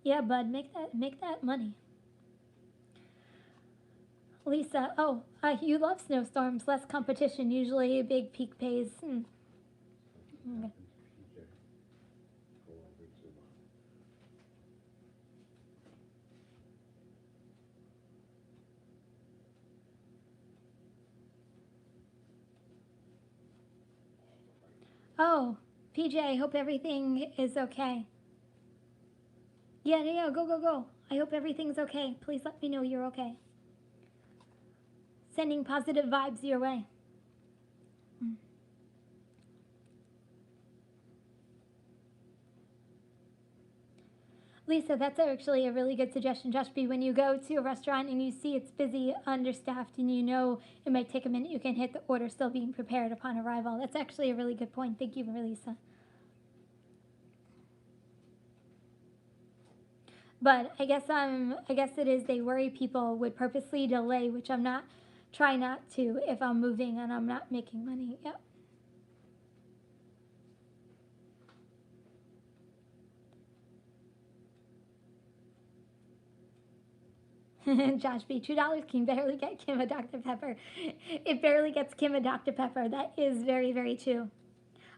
Yeah, bud, make that money. Lisa, oh, you love snowstorms, less competition, usually a big peak pays. Okay. Oh, PJ, I hope everything is okay. Yeah, yeah, go, go, go. I hope everything's okay. Please let me know you're okay. Sending positive vibes your way. Lisa, that's actually a really good suggestion, Josh B. When you go to a restaurant and you see it's busy, understaffed, and you know it might take a minute, you can hit the order still being prepared upon arrival. That's actually a really good point. Thank you, Lisa. But I guess it is they worry people would purposely delay, which I'm not try not to if I'm moving and I'm not making money. Yep. Josh B, $2 can barely get Kim a Dr. Pepper. It barely gets Kim a Dr. Pepper. That is very, very true.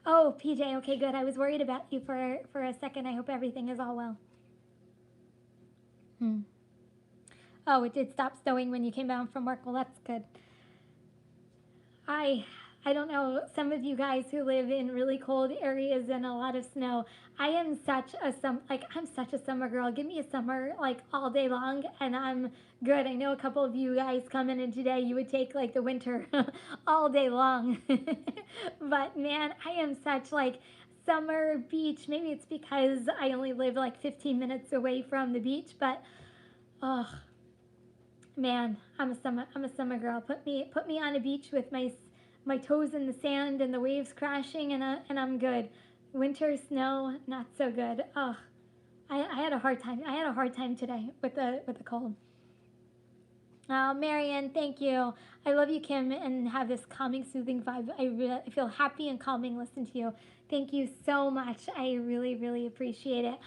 Oh, PJ, okay, good. I was worried about you for a second. I hope everything is all well. Hmm. Oh, it did stop snowing when you came down from work. Well, that's good. I I don't know, some of you guys who live in really cold areas and a lot of snow. I'm such a summer girl. Give me a summer like all day long and I'm good. I know a couple of you guys coming in today, you would take like the winter all day long. But man, I am such like summer beach. Maybe it's because I only live like 15 minutes away from the beach, but oh man, I'm a summer girl. Put me on a beach with my toes in the sand and the waves crashing, and I'm good. Winter snow, not so good. Oh, I had a hard time. I had a hard time today with the cold. Oh, Marianne, thank you. I love you, Kim, and have this calming, soothing vibe. I feel happy and calming listening to you. Thank you so much. I really, really appreciate it.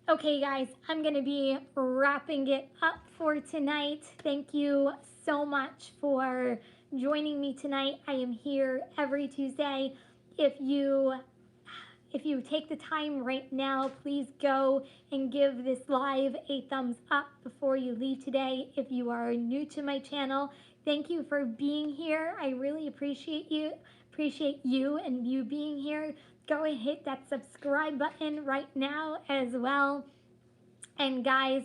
Okay, guys, I'm going to be wrapping it up for tonight. Thank you so much for joining me tonight. I am here every Tuesday. If you if you take the time right now, please go and give this live a thumbs up before you leave today. If you are new to my channel, thank you for being here. I really appreciate you and you being here. Go and hit that subscribe button right now as well. And guys,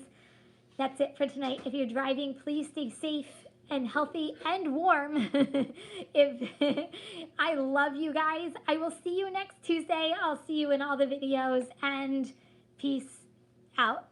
that's it for tonight. If you're driving, please stay safe and healthy and warm. If I love you guys. I will see you next Tuesday. I'll see you in all the videos and peace out.